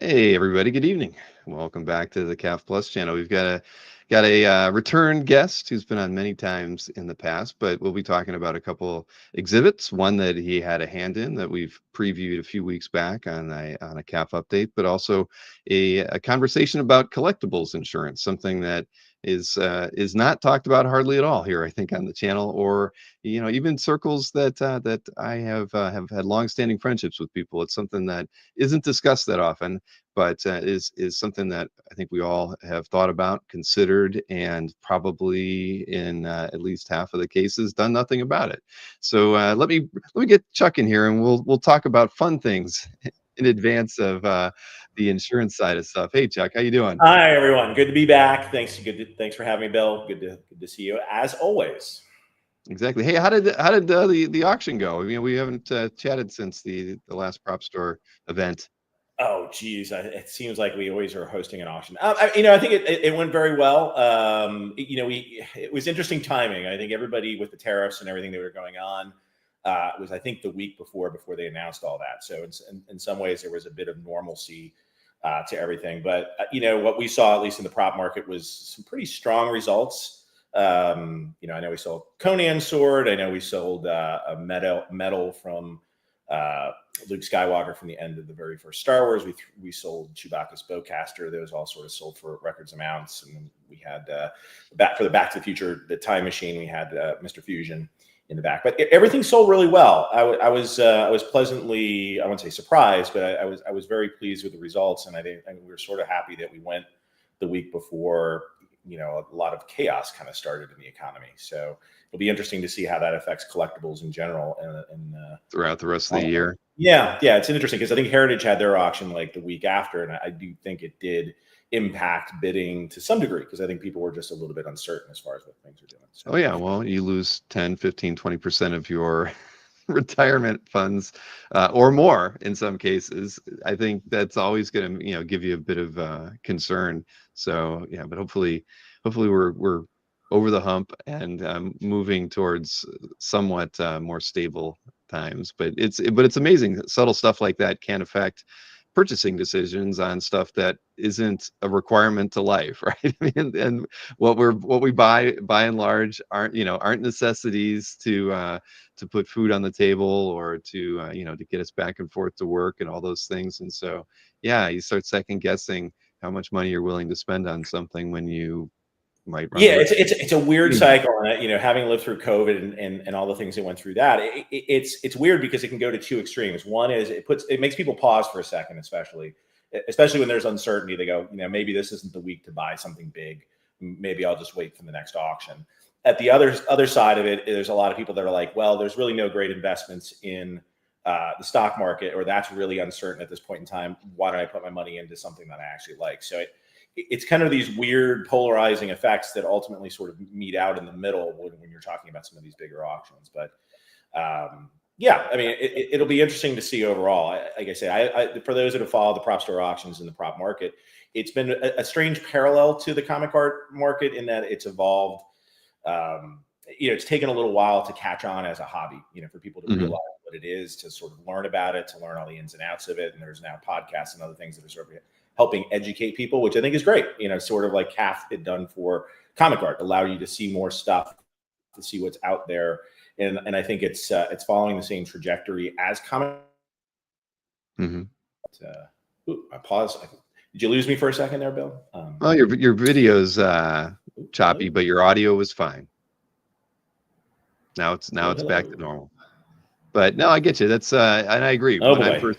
Hey everybody, good evening. Welcome back to the CAF Plus channel. We've got a return guest who's been on many times in the past, but we'll be talking about a couple exhibits. One that he had a hand in that we've previewed a few weeks back on a CAF update, but also a conversation about collectibles insurance, something that is not talked about hardly at all here, I think, on the channel, or even circles that I have had long-standing friendships with people. It's something that isn't discussed that often, but is something that I think we all have thought about, considered, and probably in at least half of the cases done nothing about it. So let me get Chuck in here, and we'll talk about fun things in advance of the insurance side of stuff. Hey Chuck, how you doing? Hi everyone, good to be back. Thanks for having me, Bill. Good to see you as always. Exactly. Hey, how did the auction go? I mean, we haven't chatted since the last prop store event. Oh, geez, it seems like we always are hosting an auction. I think it went very well. It was interesting timing. I think everybody with the tariffs and everything that were going on was, I think, the week before they announced all that. So in some ways, there was a bit of normalcy to everything. But what we saw, at least in the prop market, was some pretty strong results. I know we sold Conan sword. I know we sold a medal from Luke Skywalker from the end of the very first Star Wars. We sold Chewbacca's bowcaster. Those all sort of sold for records amounts. And we had Back to the Future, the time machine. We had Mr. Fusion in the back, but everything sold really well. I was pleasantly, I wouldn't say surprised, but I was very pleased with the results. And I think we were sort of happy that we went the week before a lot of chaos kind of started in the economy. So it'll be interesting to see how that affects collectibles in general and Throughout the rest of the year. Yeah, it's interesting because I think Heritage had their auction like the week after, and I do think it did impact bidding to some degree because I think people were just a little bit uncertain as far as what things are doing. So. Oh yeah, well, you lose 10, 15, 20% of your retirement funds or more in some cases. I think that's always going to give you a bit of concern. So yeah, but hopefully we're over the hump and moving towards somewhat more stable times. But it's amazing that subtle stuff like that can affect purchasing decisions on stuff that isn't a requirement to life, right? I mean, and what we buy by and large aren't necessities to put food on the table or to to get us back and forth to work and all those things. And so yeah, you start second guessing how much money you're willing to spend on something when you might run. Yeah, it's a weird cycle, and having lived through COVID and all the things that went through that, it's weird because it can go to two extremes. One is it makes people pause for a second, especially when there's uncertainty. They go, maybe this isn't the week to buy something big. Maybe I'll just wait for the next auction. At the other side of it, there's a lot of people that are like, well, there's really no great investments in the stock market, or that's really uncertain at this point in time. Why don't I put my money into something that I actually like? So it's kind of these weird polarizing effects that ultimately sort of meet out in the middle when you're talking about some of these bigger auctions. But yeah, I mean, it'll be interesting to see overall. Like I say, for those that have followed the prop store auctions in the prop market, it's been a strange parallel to the comic art market in that it's evolved. It's taken a little while to catch on as a hobby, for people to realize what it is, to sort of learn about it, to learn all the ins and outs of it. And there's now podcasts and other things that are sort of helping educate people, which I think is great. Sort of like CAF had done for comic art, allow you to see more stuff, to see what's out there, and I think it's following the same trajectory as comic. I paused. Did you lose me for a second there, Bill? Well, your video's choppy, but your audio was fine. Now it's back to normal. But no, I get you. That's and I agree. Oh boy.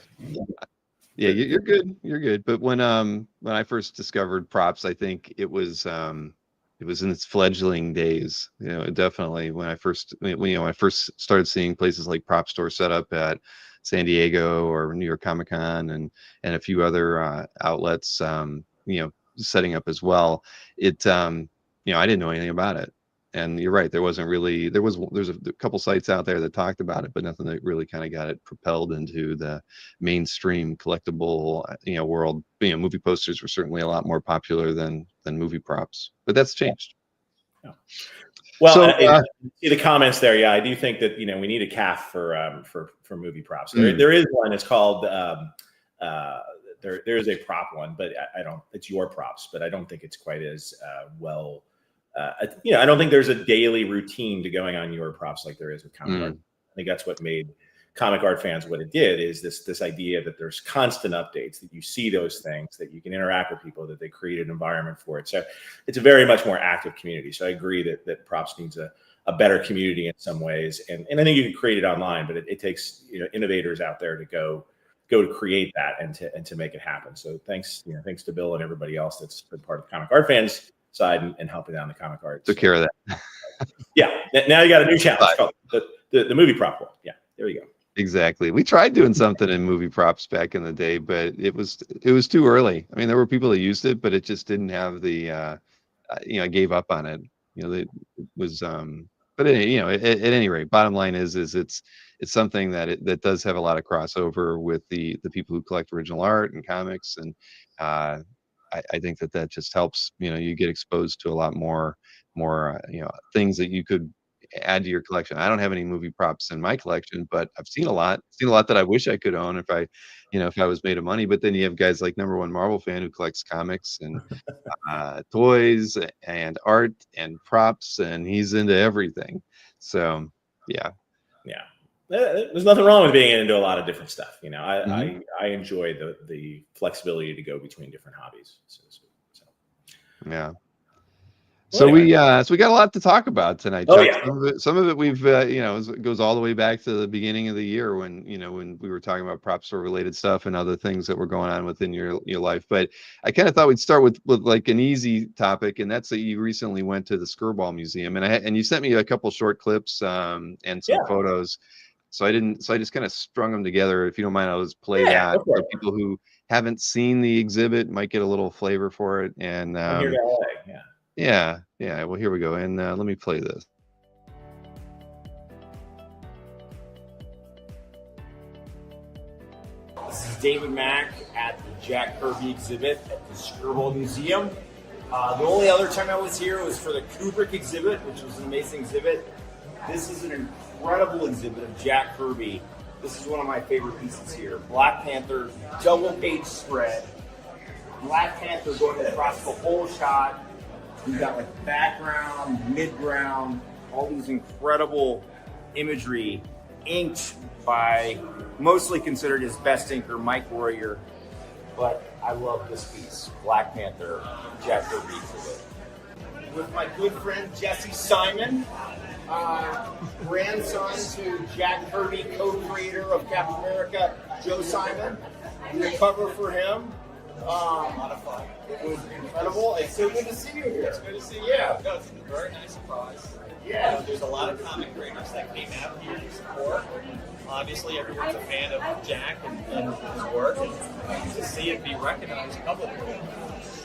Yeah, you're good. You're good. But when I first discovered props, I think it was in its fledgling days. Definitely when I first started seeing places like Prop Store set up at San Diego or New York Comic Con and a few other outlets, setting up as well. I didn't know anything about it. And you're right. There's a couple sites out there that talked about it, but nothing that really kind of got it propelled into the mainstream collectible, world. Movie posters were certainly a lot more popular than movie props, but that's changed. Yeah. Well, see the comments there. Yeah, I do think that we need a CAF for movie props. There is one. It's called there is a prop one, but I don't. It's your props, but I don't think it's quite as well. I don't think there's a daily routine to going on your props like there is with comic art. I think that's what made comic art fans what it did, is this idea that there's constant updates, that you see those things, that you can interact with people, that they create an environment for it. So it's a very much more active community. So I agree that props needs a better community in some ways, and I think you can create it online, but it takes innovators out there to go to create that and to make it happen. So thanks to Bill and everybody else that's been part of the comic art fans side and helping down the comic art. Took care of that. Yeah. Now you got a new challenge called the movie prop one. Yeah. There you go. Exactly. We tried doing something in movie props back in the day, but it was too early. I mean, there were people that used it, but it just didn't have the, I gave up on it. It was, but at any rate, bottom line is it's something that does have a lot of crossover with the people who collect original art and comics, and I think that just helps. You get exposed to a lot more things that you could add to your collection. I don't have any movie props in my collection, but I've seen a lot that I wish I could own if I was made of money. But then you have guys like number one Marvel fan who collects comics and toys and art and props, and he's into everything. So yeah. There's nothing wrong with being into a lot of different stuff. Mm-hmm. I enjoy the flexibility to go between different hobbies. So. Yeah. Well, So anyway. we got a lot to talk about tonight, Oh, Chuck. yeah. Some of it we've it goes all the way back to the beginning of the year when we were talking about prop store related stuff and other things that were going on within your life. But I kind of thought we'd start with like an easy topic, and that's that you recently went to the Skirball Museum, and you sent me a couple short clips and some photos. So I just kind of strung them together. If you don't mind, I'll just play that so people who haven't seen the exhibit might get a little flavor for it. And I'm here to LA. Yeah. Well, here we go. And let me play this. This is David Mack at the Jack Kirby exhibit at the Skirball Museum. The only other time I was here was for the Kubrick exhibit, which was an amazing exhibit. This is an incredible exhibit of Jack Kirby. This is one of my favorite pieces here. Black Panther, double page spread. Black Panther going across the whole shot. We've got like background, midground, all these incredible imagery inked by mostly considered his best inker, Mike Warrior. But I love this piece, Black Panther, Jack Kirby exhibit. With my good friend Jesse Simon, grandson to Jack Kirby, co-creator of Captain America, Joe Simon. The cover for him. A lot of fun. It was incredible. It's so good to see you here. It's good to see you. Yeah, no, it's a very nice surprise. Yeah. There's a lot of comic creators that came out here to support. Obviously, everyone's a fan of Jack and his work, and to see it be recognized publicly,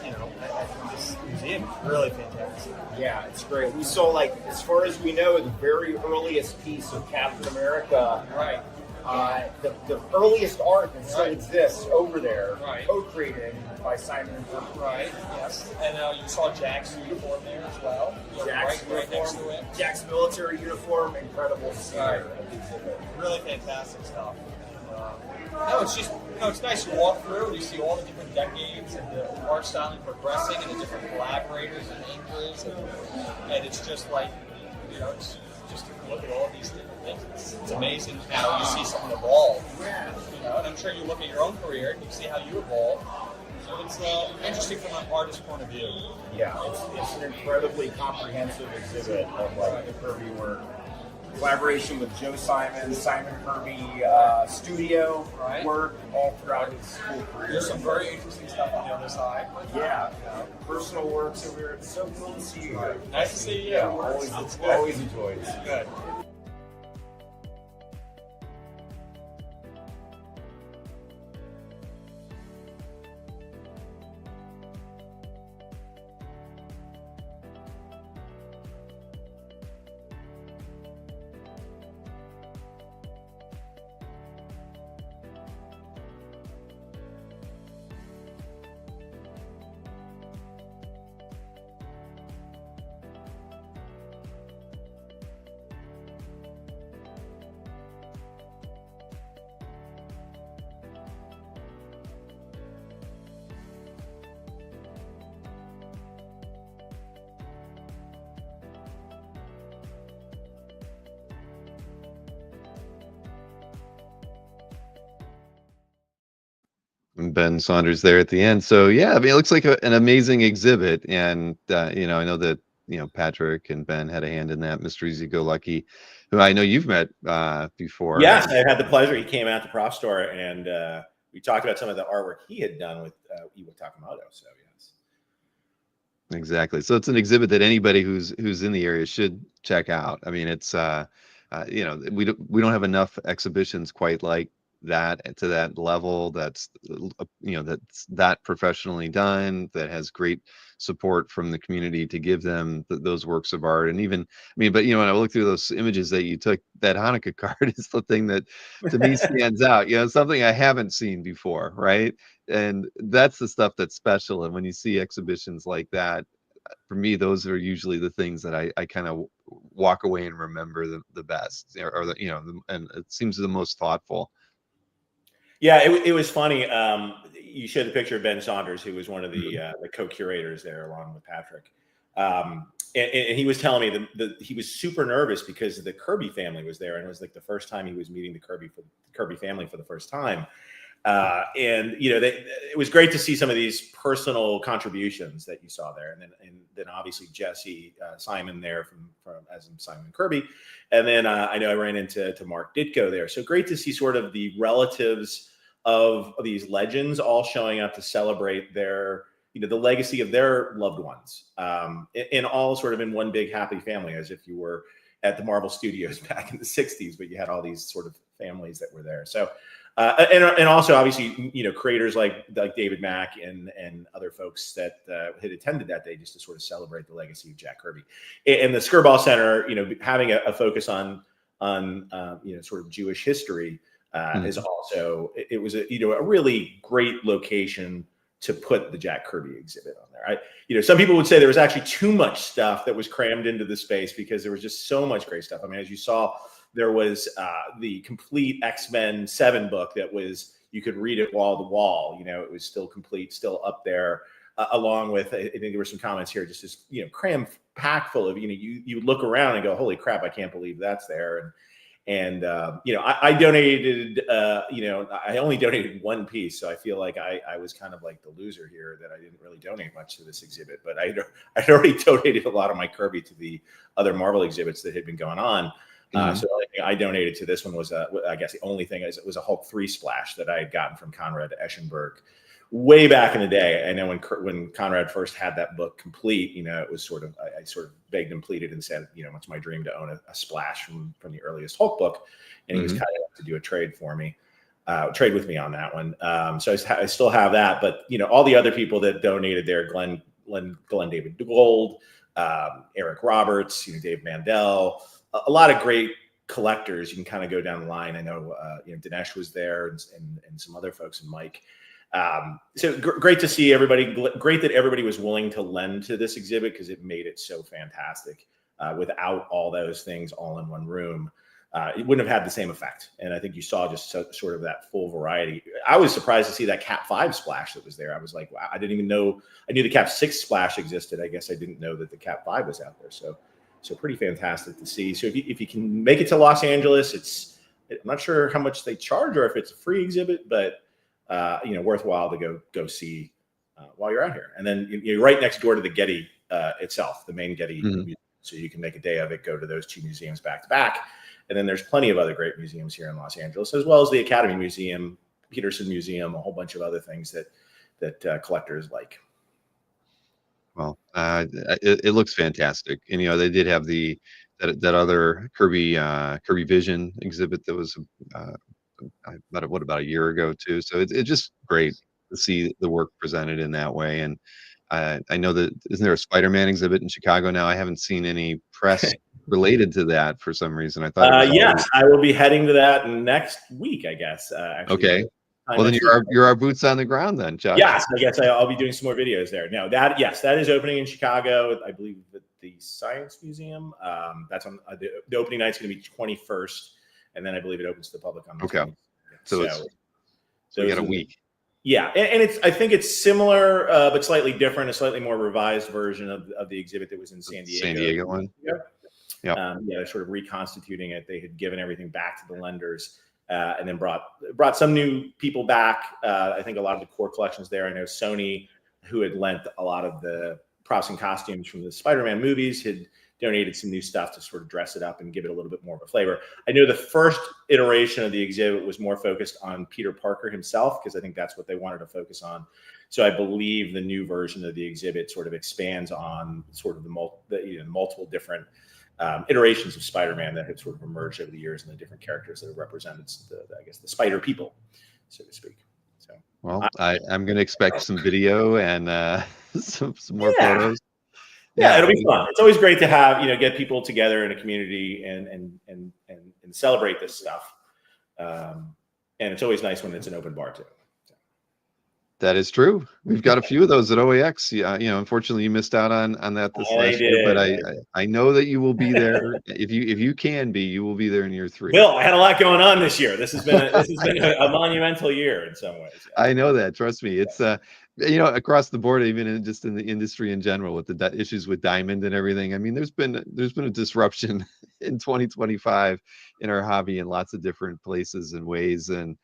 at this museum is really fantastic. Yeah, it's great. We saw, as far as we know, the very earliest piece of Captain America. Right. The earliest art that still exists over there, right, co-created by Simon and Kirby. Right, yes. And you saw Jack's uniform there as well. Jack's right next to it. Jack's military uniform, incredible scenery of the exhibit. Really fantastic stuff. It's just, it's nice to walk through and you see all the different decades and the art styling progressing and the different collaborators and inkers, and it's just like, it's just to look at all of these different things. It's amazing how you see someone evolve. And I'm sure you look at your own career and you see how you evolve. So it's interesting from an artist's point of view. Yeah, it's an incredibly comprehensive exhibit of the Kirby work. Collaboration with Joe Simon, Simon Kirby studio work all throughout his whole career. There's some very interesting stuff on the other side. Yeah, personal works over here. It's so cool to see you. Nice to see you. Yeah, always enjoyed. It's good. And Ben Saunders there at the end. So yeah, I mean, it looks like an amazing exhibit, and I know that Patrick and Ben had a hand in that. Mr. Easy Go Lucky, who I know you've met before. Yes, I had the pleasure. He came out to Prop Store, and we talked about some of the artwork he had done with Iwo Takamoto. So yes, exactly. So it's an exhibit that anybody who's in the area should check out. I mean, it's we don't have enough exhibitions quite like that to that level. That's that's that professionally done. That has great support from the community to give them those works of art. And even, I mean, but when I look through those images that you took, that Hanukkah card is the thing that to me stands out. Something I haven't seen before, right? And that's the stuff that's special. And when you see exhibitions like that, for me, those are usually the things that I kind of walk away and remember the best, or and it seems the most thoughtful. Yeah, it was funny. You showed the picture of Ben Saunders, who was one of the co-curators there, along with Patrick. And he was telling me that he was super nervous because the Kirby family was there, and it was like the first time he was meeting the Kirby family for the first time. And it was great to see some of these personal contributions that you saw there, and then obviously Jesse Simon there from as in Simon Kirby, and then I know I ran into Mark Ditko there. So great to see sort of the relatives of these legends all showing up to celebrate their the legacy of their loved ones, and all sort of in one big happy family, as if you were at the Marvel Studios back in the '60s, but you had all these sort of families that were there. So. And also obviously, creators like David Mack and other folks that had attended that day just to sort of celebrate the legacy of Jack Kirby. And the Skirball Center, having a focus on sort of Jewish history is also, it was a really great location to put the Jack Kirby exhibit on there. Some people would say there was actually too much stuff that was crammed into the space because there was just so much great stuff. I mean, as you saw, there was the complete X-Men 7 book that was, you could read it wall to wall. It was still complete, still up there, along with, I think there were some comments here, just this, cram packed full of, you look around and go, holy crap, I can't believe that's there. And I donated, I only donated one piece. So I feel like I was kind of like the loser here, that I didn't really donate much to this exhibit, but I'd already donated a lot of my Kirby to the other Marvel exhibits that had been going on. So the only thing I donated to this one was, I guess the only thing is, it was a Hulk 3 splash that I had gotten from Conrad Eschenberg way back in the day. I know when Conrad first had that book complete, it was sort of, I sort of begged and pleaded and said, it's my dream to own a splash from the earliest Hulk book. And he was kind enough to do a trade for me, trade with me on that one. So I still have that, but all the other people that donated there, Glenn David Gold, Eric Roberts, Dave Mandel, a lot of great collectors. You can kind of go down the line. I know, Dinesh was there and some other folks, and Mike. So great to see everybody. Great that everybody was willing to lend to this exhibit, because it made it so fantastic. Without all those things all in one room, it wouldn't have had the same effect. And I think you saw just sort of that full variety. I was surprised to see that Cap 5 splash that was there. I was like, wow, I didn't even know. I knew the Cap 6 splash existed. I guess I didn't know that the Cap 5 was out there. So pretty fantastic to see. So if you can make it to Los Angeles, I'm not sure how much they charge or if it's a free exhibit, but worthwhile to go see while you're out here. And then you're right next door to the Getty itself, the main Getty museum. So you can make a day of it, go to those 2 museums back to back. And then there's plenty of other great museums here in Los Angeles, as well as the Academy Museum, Peterson Museum, a whole bunch of other things that collectors like. Well, it looks fantastic, and they did have that other Kirby Vision exhibit that was about a year ago too. So it's just great to see the work presented in that way. And I know that, isn't there a Spider-Man exhibit in Chicago now? I haven't seen any press related to that for some reason. I thought yes, I will be heading to that next week, I guess. Actually. Okay. Well, then you're our boots on the ground then, Josh. Yes, I guess I'll be doing some more videos there. No, that is opening in Chicago. I believe at the Science Museum. That's on the opening night's going to be 21st, and then I believe it opens to the public on the 20th. So we got a week. Yeah, and I think it's similar, but slightly different, a slightly more revised version of the exhibit that was in San Diego. San Diego one. Yeah, sort of reconstituting it. They had given everything back to the lenders and then brought some new people back. I think a lot of the core collections there. I know Sony, who had lent a lot of the props and costumes from the Spider-Man movies, had donated some new stuff to sort of dress it up and give it a little bit more of a flavor. I know the first iteration of the exhibit was more focused on Peter Parker himself, because I think that's what they wanted to focus on. So I believe the new version of the exhibit sort of expands on sort of the multiple different iterations of Spider-Man that have sort of emerged over the years, and the different characters that have represented I guess the Spider people, so to speak. So, well, I'm going to expect some video and some more yeah. photos. Yeah, it'll be fun. It's always great to have, get people together in a community and celebrate this stuff. And it's always nice when it's an open bar too. That is true. We've got a few of those at OAX. Yeah, unfortunately you missed out on that this last year, but I know that you will be there. If you can be, you will be there in year 3. Bill, I had a lot going on this year. This has been a monumental year in some ways. Yeah. I know that. Trust me. It's across the board, even just in the industry in general, with the issues with Diamond and everything. I mean, there's been a disruption in 2025 in our hobby in lots of different places and ways, and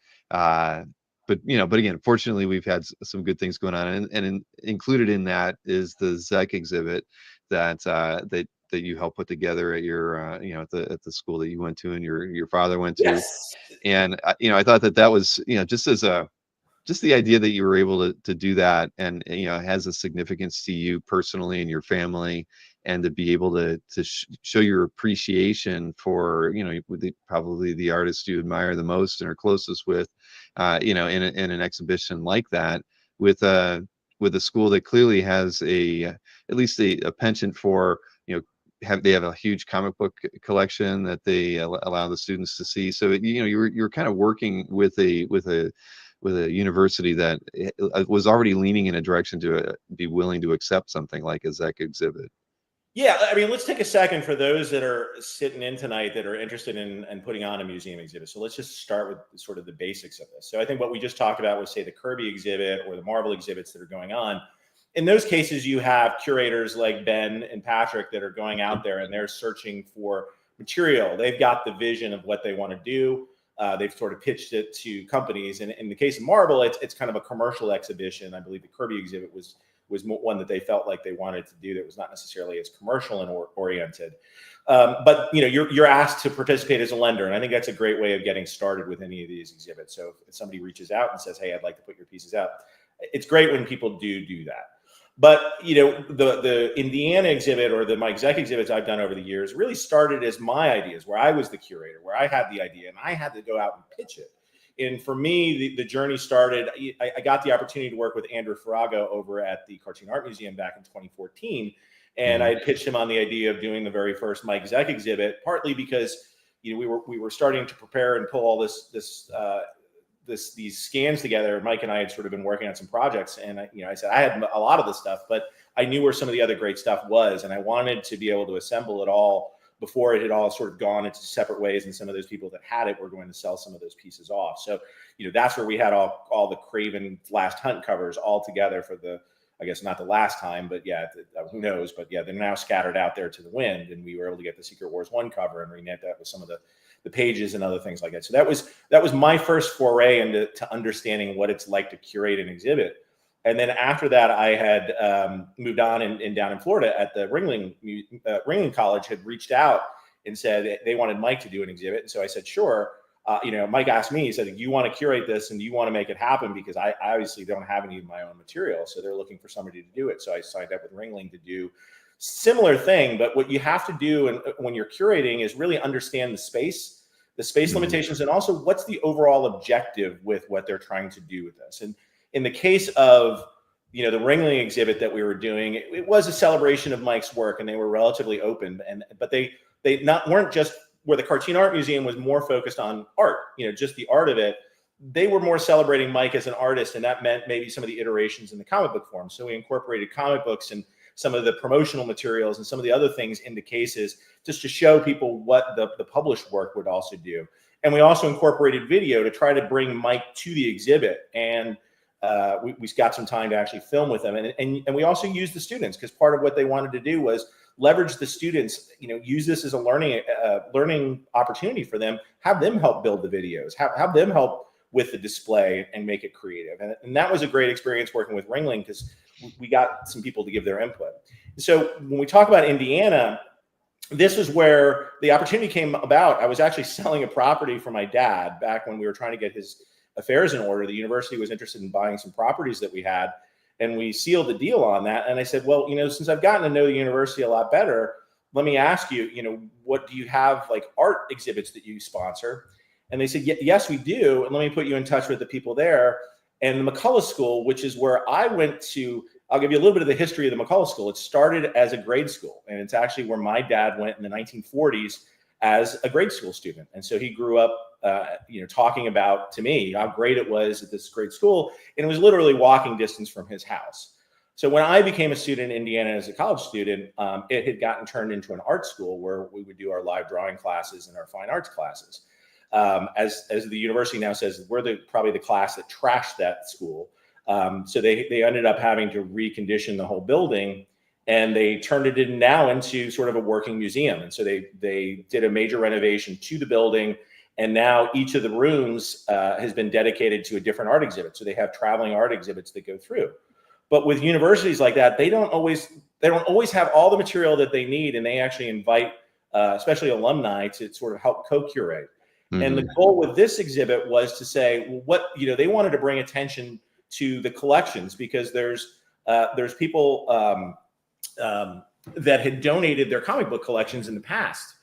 but again, fortunately, we've had some good things going on, and included in that is the Zeck exhibit that you helped put together at your at the school that you went to and your father went to. Yes. And I thought that was just the idea that you were able to do that, and has a significance to you personally and your family, and to be able to show your appreciation for probably the artist you admire the most and are closest with, in an exhibition like that, with a school that clearly has at least a penchant for they have a huge comic book collection that they allow the students to see. So you're kind of working with a university that was already leaning in a direction to be willing to accept something like a Zeck exhibit. Yeah, I mean, let's take a second for those that are sitting in tonight that are interested in putting on a museum exhibit. So let's just start with sort of the basics of this. So I think what we just talked about was, say, the Kirby exhibit or the Marvel exhibits that are going on. In those cases, you have curators like Ben and Patrick that are going out there and they're searching for material. They've got the vision of what they want to do. They've sort of pitched it to companies. And in the case of Marvel, it's kind of a commercial exhibition. I believe the Kirby exhibit was one that they felt like they wanted to do that was not necessarily as commercial and oriented. But you're asked to participate as a lender, and I think that's a great way of getting started with any of these exhibits. So if somebody reaches out and says, "Hey, I'd like to put your pieces out," it's great when people do that. But the Indiana exhibit or the Mike Zeck exhibits I've done over the years really started as my ideas, where I was the curator, where I had the idea and I had to go out and pitch it. And for me, the journey started. I got the opportunity to work with Andrew Farago over at the Cartoon Art Museum back in 2014, and I pitched him on the idea of doing the very first Mike Zeck exhibit, partly because we were starting to prepare and pull all these scans together. Mike and I had sort of been working on some projects, and I said I had a lot of the stuff, but I knew where some of the other great stuff was, and I wanted to be able to assemble it all before it had all sort of gone into separate ways, and some of those people that had it were going to sell some of those pieces off. So, that's where we had all the Craven Last Hunt covers all together for I guess not the last time, but yeah, who knows? But yeah, they're now scattered out there to the wind, and we were able to get the Secret Wars 1 cover and reknit that with some of the pages and other things like that. So that was my first foray into understanding what it's like to curate an exhibit. And then after that, I had moved on and down in Florida at the Ringling College had reached out and said they wanted Mike to do an exhibit. And so I said, sure. Mike asked me, he said, you want to curate this and do you want to make it happen? Because I obviously don't have any of my own material. So they're looking for somebody to do it. So I signed up with Ringling to do similar thing. But what you have to do when you're curating is really understand the space limitations, and also what's the overall objective with what they're trying to do with this. And in the case of, the Ringling exhibit that we were doing, it was a celebration of Mike's work, and they were relatively open. But they weren't just where the Cartoon Art Museum was more focused on art, just the art of it. They were more celebrating Mike as an artist, and that meant maybe some of the iterations in the comic book form. So we incorporated comic books and some of the promotional materials and some of the other things into cases just to show people what the published work would also do. And we also incorporated video to try to bring Mike to the exhibit. And we got some time to actually film with them. And we also used the students, because part of what they wanted to do was leverage the students, use this as a learning opportunity for them, have them help build the videos, have them help with the display and make it creative. And that was a great experience working with Ringling, because we got some people to give their input. So when we talk about Indiana, this is where the opportunity came about. I was actually selling a property for my dad back when we were trying to get his affairs in order. The university was interested in buying some properties that we had, and we sealed the deal on that. And I said, well, since I've gotten to know the university a lot better, let me ask you, what do you have, like art exhibits that you sponsor? And they said, yes, we do. And let me put you in touch with the people there. And the McCullough School, which is where I went to, I'll give you a little bit of the history of the McCullough School. It started as a grade school, and it's actually where my dad went in the 1940s as a grade school student. And so he grew up, talking about to me how great it was at this grade school. And it was literally walking distance from his house. So when I became a student in Indiana as a college student, it had gotten turned into an art school where we would do our live drawing classes and our fine arts classes. As the university now says, we're probably the class that trashed that school. So they ended up having to recondition the whole building, and they turned it into sort of a working museum. And so they did a major renovation to the building, and now each of the rooms has been dedicated to a different art exhibit. So they have traveling art exhibits that go through. But with universities like that, they don't always have all the material that they need, and they actually invite, especially alumni, to sort of help co-curate. Mm-hmm. And the goal with this exhibit was to say, they wanted to bring attention to the collections, because there's people that had donated their comic book collections in the past,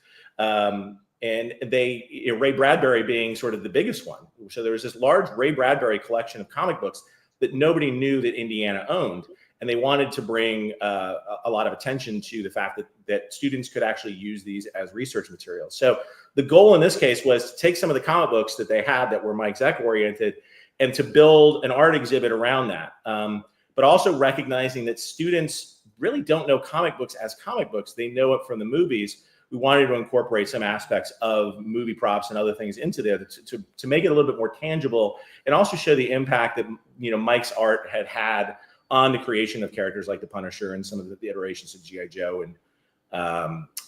and Ray Bradbury being sort of the biggest one. So there was this large Ray Bradbury collection of comic books that nobody knew that Indiana owned, and they wanted to bring a lot of attention to the fact that students could actually use these as research materials. So the goal in this case was to take some of the comic books that they had that were Mike Zeck oriented, and to build an art exhibit around that. But also recognizing that students really don't know comic books as comic books. They know it from the movies. We wanted to incorporate some aspects of movie props and other things into there to make it a little bit more tangible, and also show the impact that Mike's art had on the creation of characters like the Punisher and some of the iterations of G.I. Joe and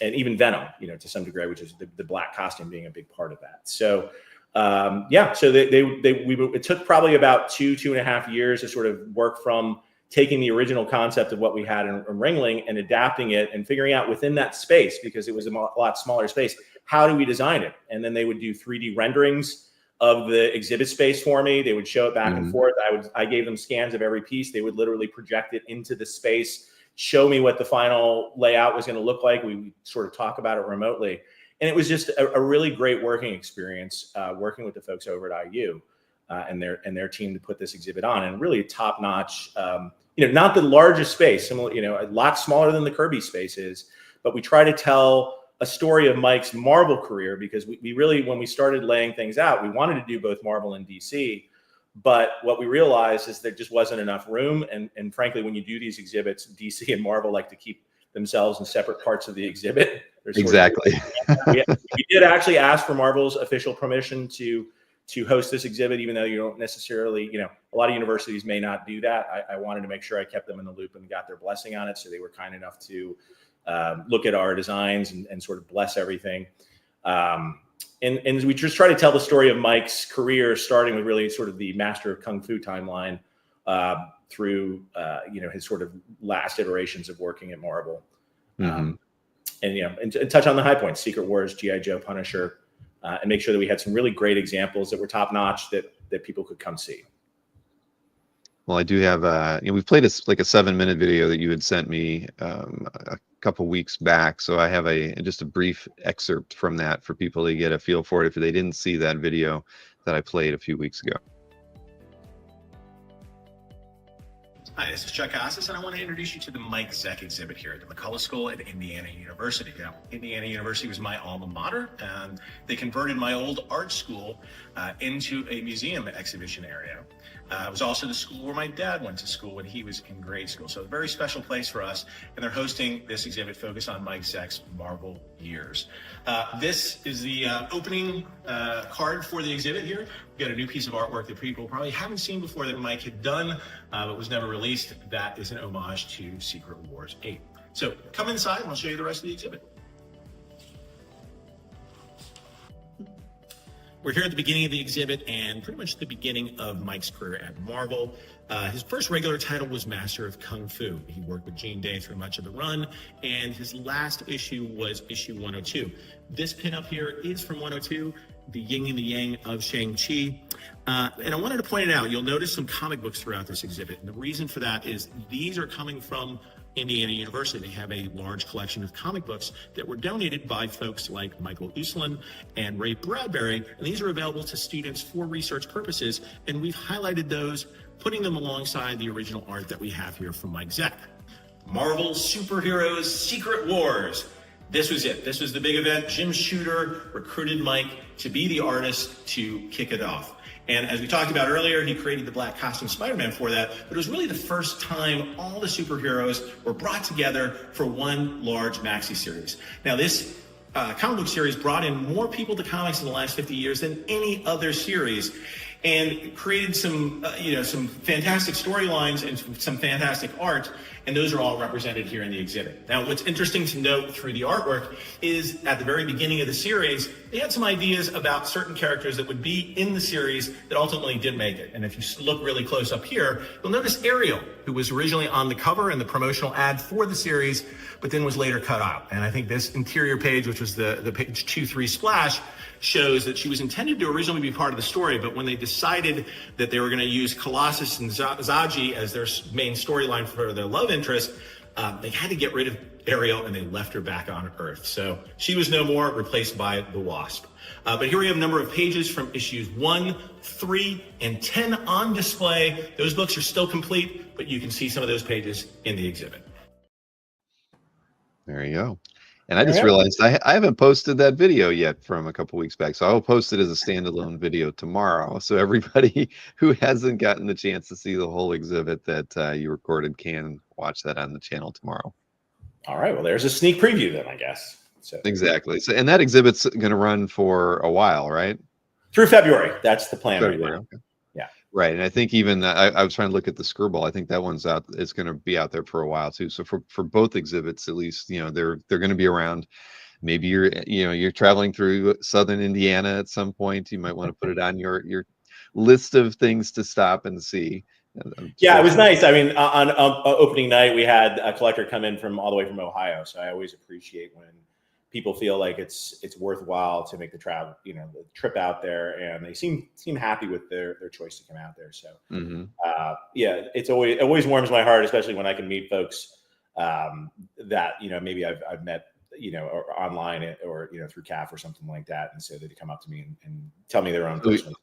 even Venom, to some degree, which is the black costume being a big part of that. So so it took probably about 2.5 years to sort of work from taking the original concept of what we had in Ringling and adapting it and figuring out within that space, because it was a lot smaller space, how do we design it? And then they would do 3D renderings of the exhibit space for me. They would show it back and forth. I gave them scans of every piece. They would literally project it into the space, show me what the final layout was going to look like. We would sort of talk about it remotely. And it was just a really great working experience, working with the folks over at IU and their team to put this exhibit on, and really top notch. Not the largest space, a lot smaller than the Kirby space is, but we try to tell a story of Mike's Marvel career, because we really, when we started laying things out, we wanted to do both Marvel and DC, but what we realized is there just wasn't enough room. And frankly, when you do these exhibits, DC and Marvel like to keep themselves in separate parts of the exhibit. Exactly. We did actually ask for Marvel's official permission to host this exhibit, even though you don't necessarily, a lot of universities may not do that. I wanted to make sure I kept them in the loop and got their blessing on it. So they were kind enough to look at our designs and sort of bless everything. And we just try to tell the story of Mike's career, starting with really sort of the Master of Kung Fu timeline through, his sort of last iterations of working at Marvel. And touch on the high points, Secret Wars, G.I. Joe, Punisher, and make sure that we had some really great examples that were top notch that people could come see. Well, I do have, we've played a 7-minute video that you had sent me a couple weeks back. So I have just a brief excerpt from that for people to get a feel for it if they didn't see that video that I played a few weeks ago. Hi, this is Chuck Costas, and I want to introduce you to the Mike Zeck exhibit here at the McCullough School at Indiana University. Now, Indiana University was my alma mater, and they converted my old art school into a museum exhibition area. It was also the school where my dad went to school when he was in grade school, so a very special place for us, and they're hosting this exhibit focused on Mike Zeck's Marvel years. This is the opening card for the exhibit here. We've got a new piece of artwork that people probably haven't seen before that Mike had done, but was never released. That is an homage to Secret Wars 8. So come inside and I'll show you the rest of the exhibit. We're here at the beginning of the exhibit and pretty much the beginning of Mike's career at Marvel. His first regular title was Master of Kung Fu. He worked with Gene Day through much of the run, and his last issue was issue 102. This pin up here is from 102, the yin and the yang of Shang-Chi. And I wanted to point it out. You'll notice some comic books throughout this exhibit. And the reason for that is these are coming from Indiana University. They have a large collection of comic books that were donated by folks like Michael Zeck and Ray Bradbury, and these are available to students for research purposes, and we've highlighted those, putting them alongside the original art that we have here from Mike Zeck. Marvel Superheroes Secret Wars. This was it. This was the big event. Jim Shooter recruited Mike to be the artist to kick it off. And as we talked about earlier, he created the black costume Spider-Man for that, but it was really the first time all the superheroes were brought together for one large maxi series. Now this comic book series brought in more people to comics in the last 50 years than any other series, and created some fantastic storylines and some fantastic art, and those are all represented here in the exhibit. Now, what's interesting to note through the artwork is at the very beginning of the series, they had some ideas about certain characters that would be in the series that ultimately didn't make it. And if you look really close up here, you'll notice Ariel, who was originally on the cover and the promotional ad for the series, but then was later cut out. And I think this interior page, which was the page 2-3 splash, shows that she was intended to originally be part of the story, but when they decided that they were going to use Colossus and Zaji as their main storyline for their love interest, they had to get rid of Ariel and they left her back on Earth. So she was no more, replaced by the Wasp. But here we have a number of pages from issues 1, 3, and 10 on display. Those books are still complete, but you can see some of those pages in the exhibit. There you go. And I just realized I haven't posted that video yet from a couple weeks back. So I'll post it as a standalone video tomorrow. So everybody who hasn't gotten the chance to see the whole exhibit that you recorded can watch that on the channel tomorrow. All right. Well, there's a sneak preview then, I guess. So exactly. So, and that exhibit's going to run for a while, right? Through February. That's the plan. February. Right now. Okay. Yeah. Right. And I think even I was trying to look at the Skirball. I think that one's out. It's going to be out there for a while too. So for both exhibits, at least, they're going to be around. Maybe you're traveling through southern Indiana at some point. You might want to put it on your list of things to stop and see. Yeah, it was nice. I mean, on opening night, we had a collector come in from all the way from Ohio. So I always appreciate when people feel like it's worthwhile to make the travel, the trip out there, and they seem happy with their choice to come out there. So yeah, it always warms my heart, especially when I can meet folks that maybe I've met or online or through CAF or something like that, and so they come up to me and tell me their own personal.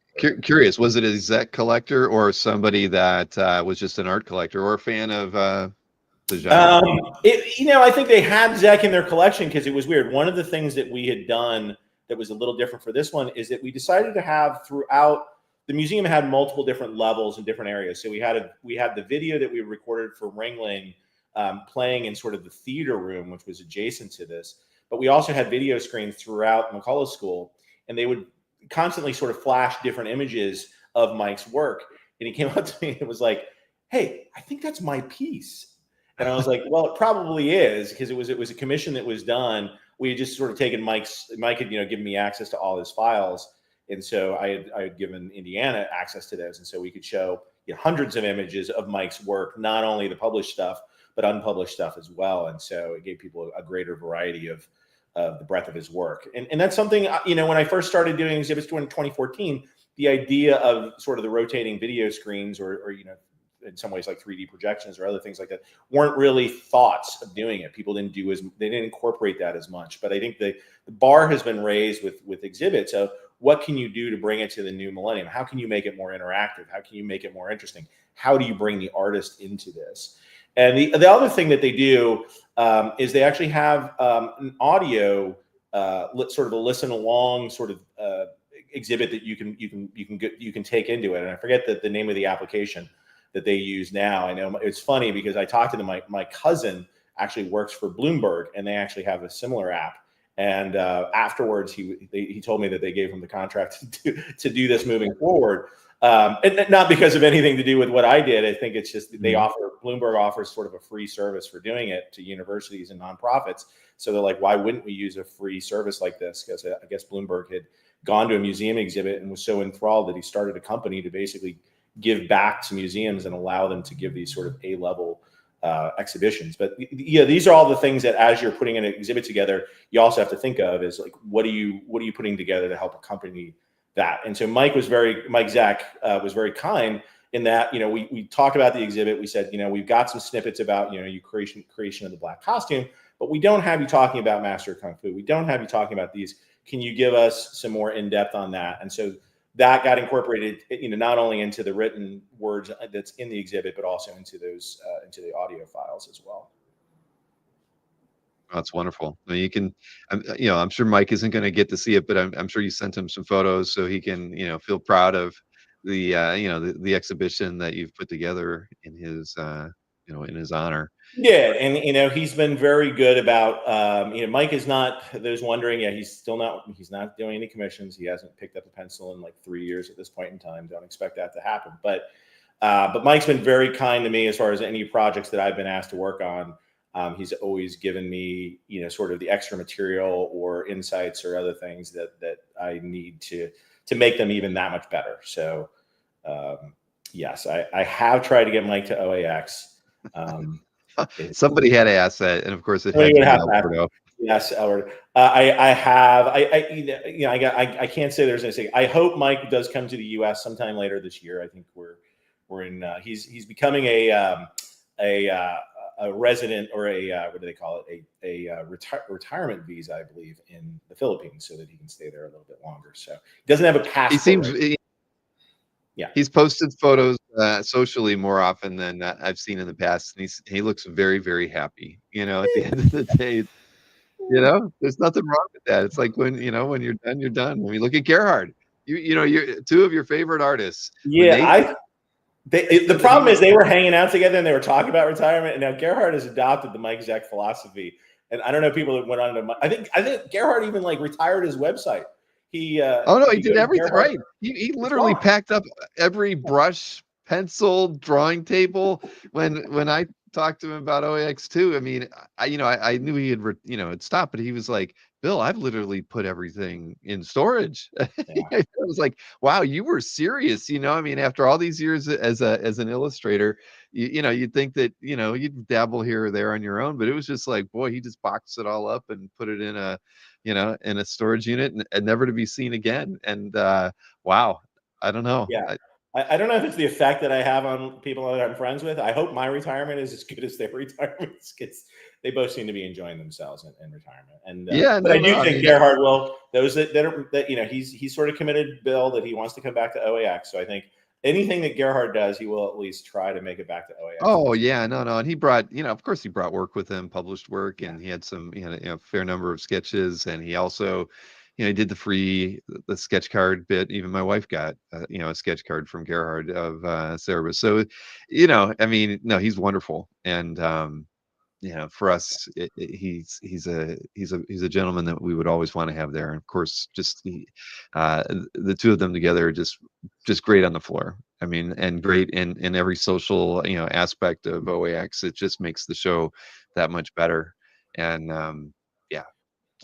Curious, was it a Zeck collector or somebody that was just an art collector or a fan of the genre? I think they had Zeck in their collection because it was weird. One of the things that we had done that was a little different for this one is that we decided to have throughout the museum had multiple different levels and different areas. So we had the video that we recorded for Ringling playing in sort of the theater room, which was adjacent to this. But we also had video screens throughout McCullough School, and they would constantly sort of flash different images of Mike's work. And he came up to me and was like, "Hey, I think that's my piece." And I was like, "Well, it probably is," because it was a commission that was done. We had just sort of taken Mike had given me access to all his files, and so I had given Indiana access to those, and so we could show hundreds of images of Mike's work, not only the published stuff but unpublished stuff as well. And so it gave people a greater variety of the breadth of his work. And that's something, when I first started doing exhibits in 2014, the idea of sort of the rotating video screens or in some ways like 3D projections or other things like that weren't really thoughts of doing it. People didn't they didn't incorporate that as much. But I think the bar has been raised with exhibits of what can you do to bring it to the new millennium? How can you make it more interactive? How can you make it more interesting? How do you bring the artist into this? And the other thing that they do is they actually have an audio, sort of a listen along sort of exhibit that you can take into it. And I forget the name of the application that they use now. I know it's funny because I talked to them. My cousin actually works for Bloomberg, and they actually have a similar app. And afterwards, he told me that they gave him the contract to do this moving forward. And not because of anything to do with what I did. I think it's just they Mhm. Bloomberg offers sort of a free service for doing it to universities and nonprofits. So they're like, why wouldn't we use a free service like this? Because I guess Bloomberg had gone to a museum exhibit and was so enthralled that he started a company to basically give back to museums and allow them to give these sort of A-level exhibitions. But yeah, these are all the things that as you're putting an exhibit together, you also have to think of is like, what are you putting together to help accompany that? And so Mike Zeck was very kind in that, we talked about the exhibit. We said, we've got some snippets about, you creation of the black costume, but we don't have you talking about Master of Kung Fu. We don't have you talking about these. Can you give us some more in depth on that? And so that got incorporated, not only into the written words that's in the exhibit, but also into those into the audio files as well. That's wonderful. I mean, you can, I'm sure Mike isn't going to get to see it, but I'm sure you sent him some photos so he can, feel proud of the exhibition that you've put together in his, in his honor. Yeah, and he's been very good about. Mike is not. Those wondering, yeah, he's not doing any commissions. He hasn't picked up a pencil in like 3 years at this point in time. Don't expect that to happen. But Mike's been very kind to me as far as any projects that I've been asked to work on. He's always given me, sort of the extra material or insights or other things that I need to make them even that much better. So, yes, I have tried to get Mike to OAX. Somebody had to ask that, and of course, it had to be Alberto. Yes, Albert. I have. I can't say there's anything. I hope Mike does come to the U.S. sometime later this year. I think we're in. He's becoming a resident, or what do they call it? A retirement visa, I believe, in the Philippines, so that he can stay there a little bit longer. So he doesn't have a passport. He seems. Yeah, he's posted photos socially more often than I've seen in the past, and he looks very, very happy. At the end of the day, there's nothing wrong with that. It's like when you're done, you're done. When we look at Gerhard, you're two of your favorite artists. Yeah, the problem is they were hanging out together and they were talking about retirement, and now Gerhard has adopted the Mike Zeck philosophy. And I don't know people that went on to. I think Gerhard even retired his website. He did everything right. He literally packed up every brush, pencil, drawing table. When I talked to him about OAX 2, I mean, I knew he had stopped, but he was like, Bill, I've literally put everything in storage. Yeah. I was like, wow, you were serious. I mean, after all these years as an illustrator, you'd think that, you'd dabble here or there on your own, but it was just like, boy, he just boxed it all up and put it in a storage unit and never to be seen again. And wow, I don't know. Yeah. I don't know if it's the effect that I have on people that I'm friends with. I hope my retirement is as good as their retirements, because they both seem to be enjoying themselves in retirement. And but I do think Gerhard will. Those that he's sort of committed, Bill, that he wants to come back to OAX. So I think anything that Gerhard does, he will at least try to make it back to OAX. Oh yeah, no, and he brought, of course, he brought work with him, published work, and he had some, a fair number of sketches, and he also. He did the sketch card bit. Even my wife got, a sketch card from Gerhard of Cerebus. So, I mean, no, he's wonderful. And, for us, he's a gentleman that we would always want to have there. And of course, just the two of them together are just great on the floor. I mean, and great in every social, aspect of OAX. It just makes the show that much better. And, yeah.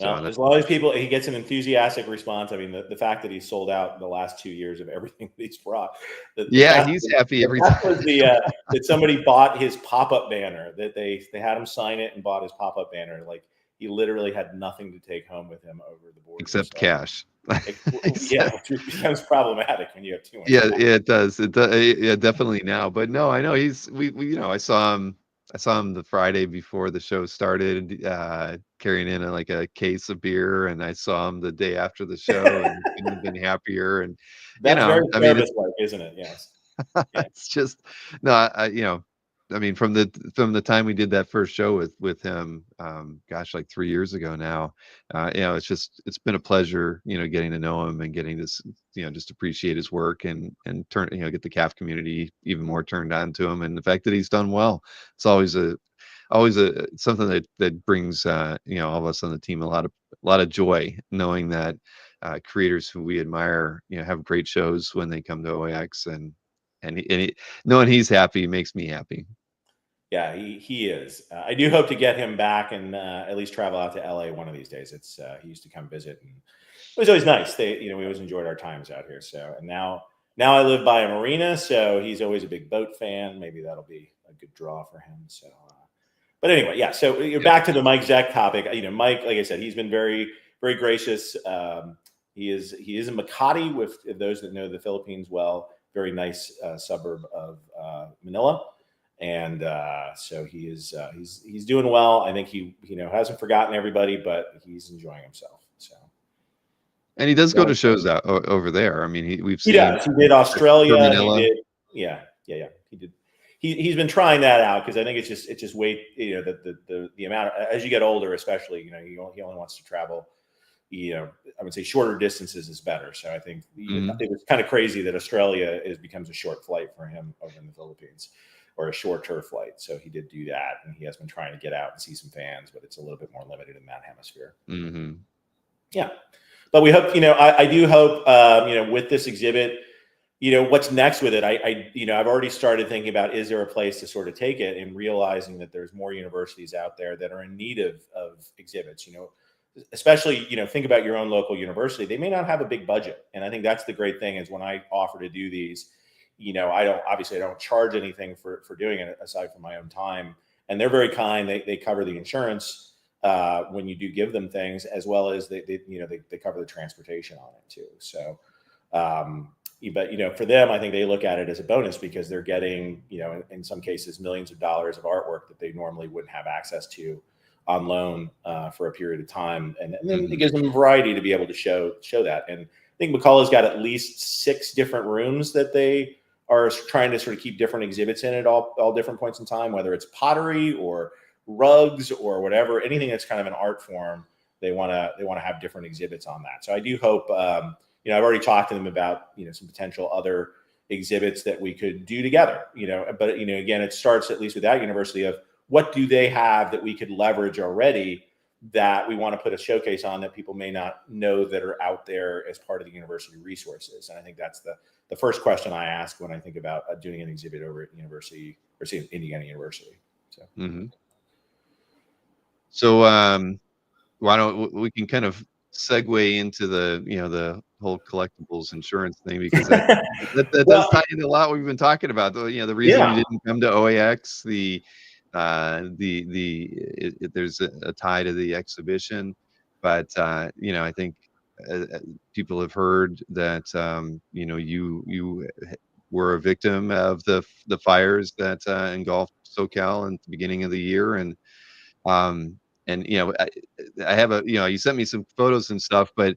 Well, as long as he gets an enthusiastic response. I mean, the fact that he sold out the last 2 years of everything that he's brought. He's happy every time. Was that somebody bought his pop-up banner, that they had him sign it and bought his pop-up banner. Like, he literally had nothing to take home with him over the board. Except cash. Yeah, which becomes problematic when you have too much. Yeah, it does. It does. Yeah, definitely now. But no, I know I saw him the Friday before the show started, carrying in a case of beer, and I saw him the day after the show, and couldn't have been happier. And that's very service-like, isn't it? Yes. Yeah. It's just I mean, from the time we did that first show with him, like 3 years ago now, it's been a pleasure, getting to know him and getting this, just appreciate his work and turn, get the CAF community even more turned on to him, and the fact that he's done well. It's always something that brings all of us on the team a lot of joy, knowing that creators who we admire, have great shows when they come to OAX, and knowing he's happy makes me happy. Yeah, he is. I do hope to get him back and at least travel out to LA one of these days. It's he used to come visit, and it was always nice. We always enjoyed our times out here. So, and now I live by a marina, so he's always a big boat fan. Maybe that'll be a good draw for him. So, but anyway, yeah. So you're back to the Mike Zeck topic. Mike, like I said, he's been very, very gracious. He is in Makati, with those that know the Philippines well. Very nice suburb of Manila. And so he's doing well. I think he hasn't forgotten everybody, but he's enjoying himself. So, and he does go to shows out over there. I mean, we've seen. He does. He did Australia. Manila. He did. Yeah. He did. He's been trying that out because I think it's just way the amount as you get older, especially he only wants to travel. I would say shorter distances is better. So I think it was kind of crazy that Australia becomes a short flight for him over in the Philippines, or a short tour flight. So he did do that, and he has been trying to get out and see some fans, but it's a little bit more limited in that hemisphere. Mm-hmm. Yeah. But we hope, I do hope, with this exhibit, what's next with it. I've already started thinking about, is there a place to sort of take it, and realizing that there's more universities out there that are in need of exhibits, especially, think about your own local university. They may not have a big budget. And I think that's the great thing is when I offer to do these, I don't charge anything for doing it aside from my own time. And they're very kind. They cover the insurance when you do give them things, as well as they cover the transportation on it too. So, but for them, I think they look at it as a bonus because they're getting, in some cases, millions of dollars of artwork that they normally wouldn't have access to on loan for a period of time. And then it gives them a variety to be able to show that. And I think McCullough's got at least 6 different rooms that they are trying to sort of keep different exhibits in at all different points in time, whether it's pottery or rugs or whatever, anything that's kind of an art form, they want to have different exhibits on that. So I do hope, I've already talked to them about, some potential other exhibits that we could do together, but, again, it starts at least with that university of what do they have that we could leverage already that we want to put a showcase on that people may not know that are out there as part of the university resources. And I think that's the first question I ask when I think about doing an exhibit over at university, or say Indiana University. So, So why don't we can kind of segue into the whole collectibles insurance thing, because that does tie into a lot we've been talking about. The reason you didn't come to OAX, there's a tie to the exhibition, but I think people have heard that you were a victim of the fires that engulfed SoCal in the beginning of the year, and I have you sent me some photos and stuff, but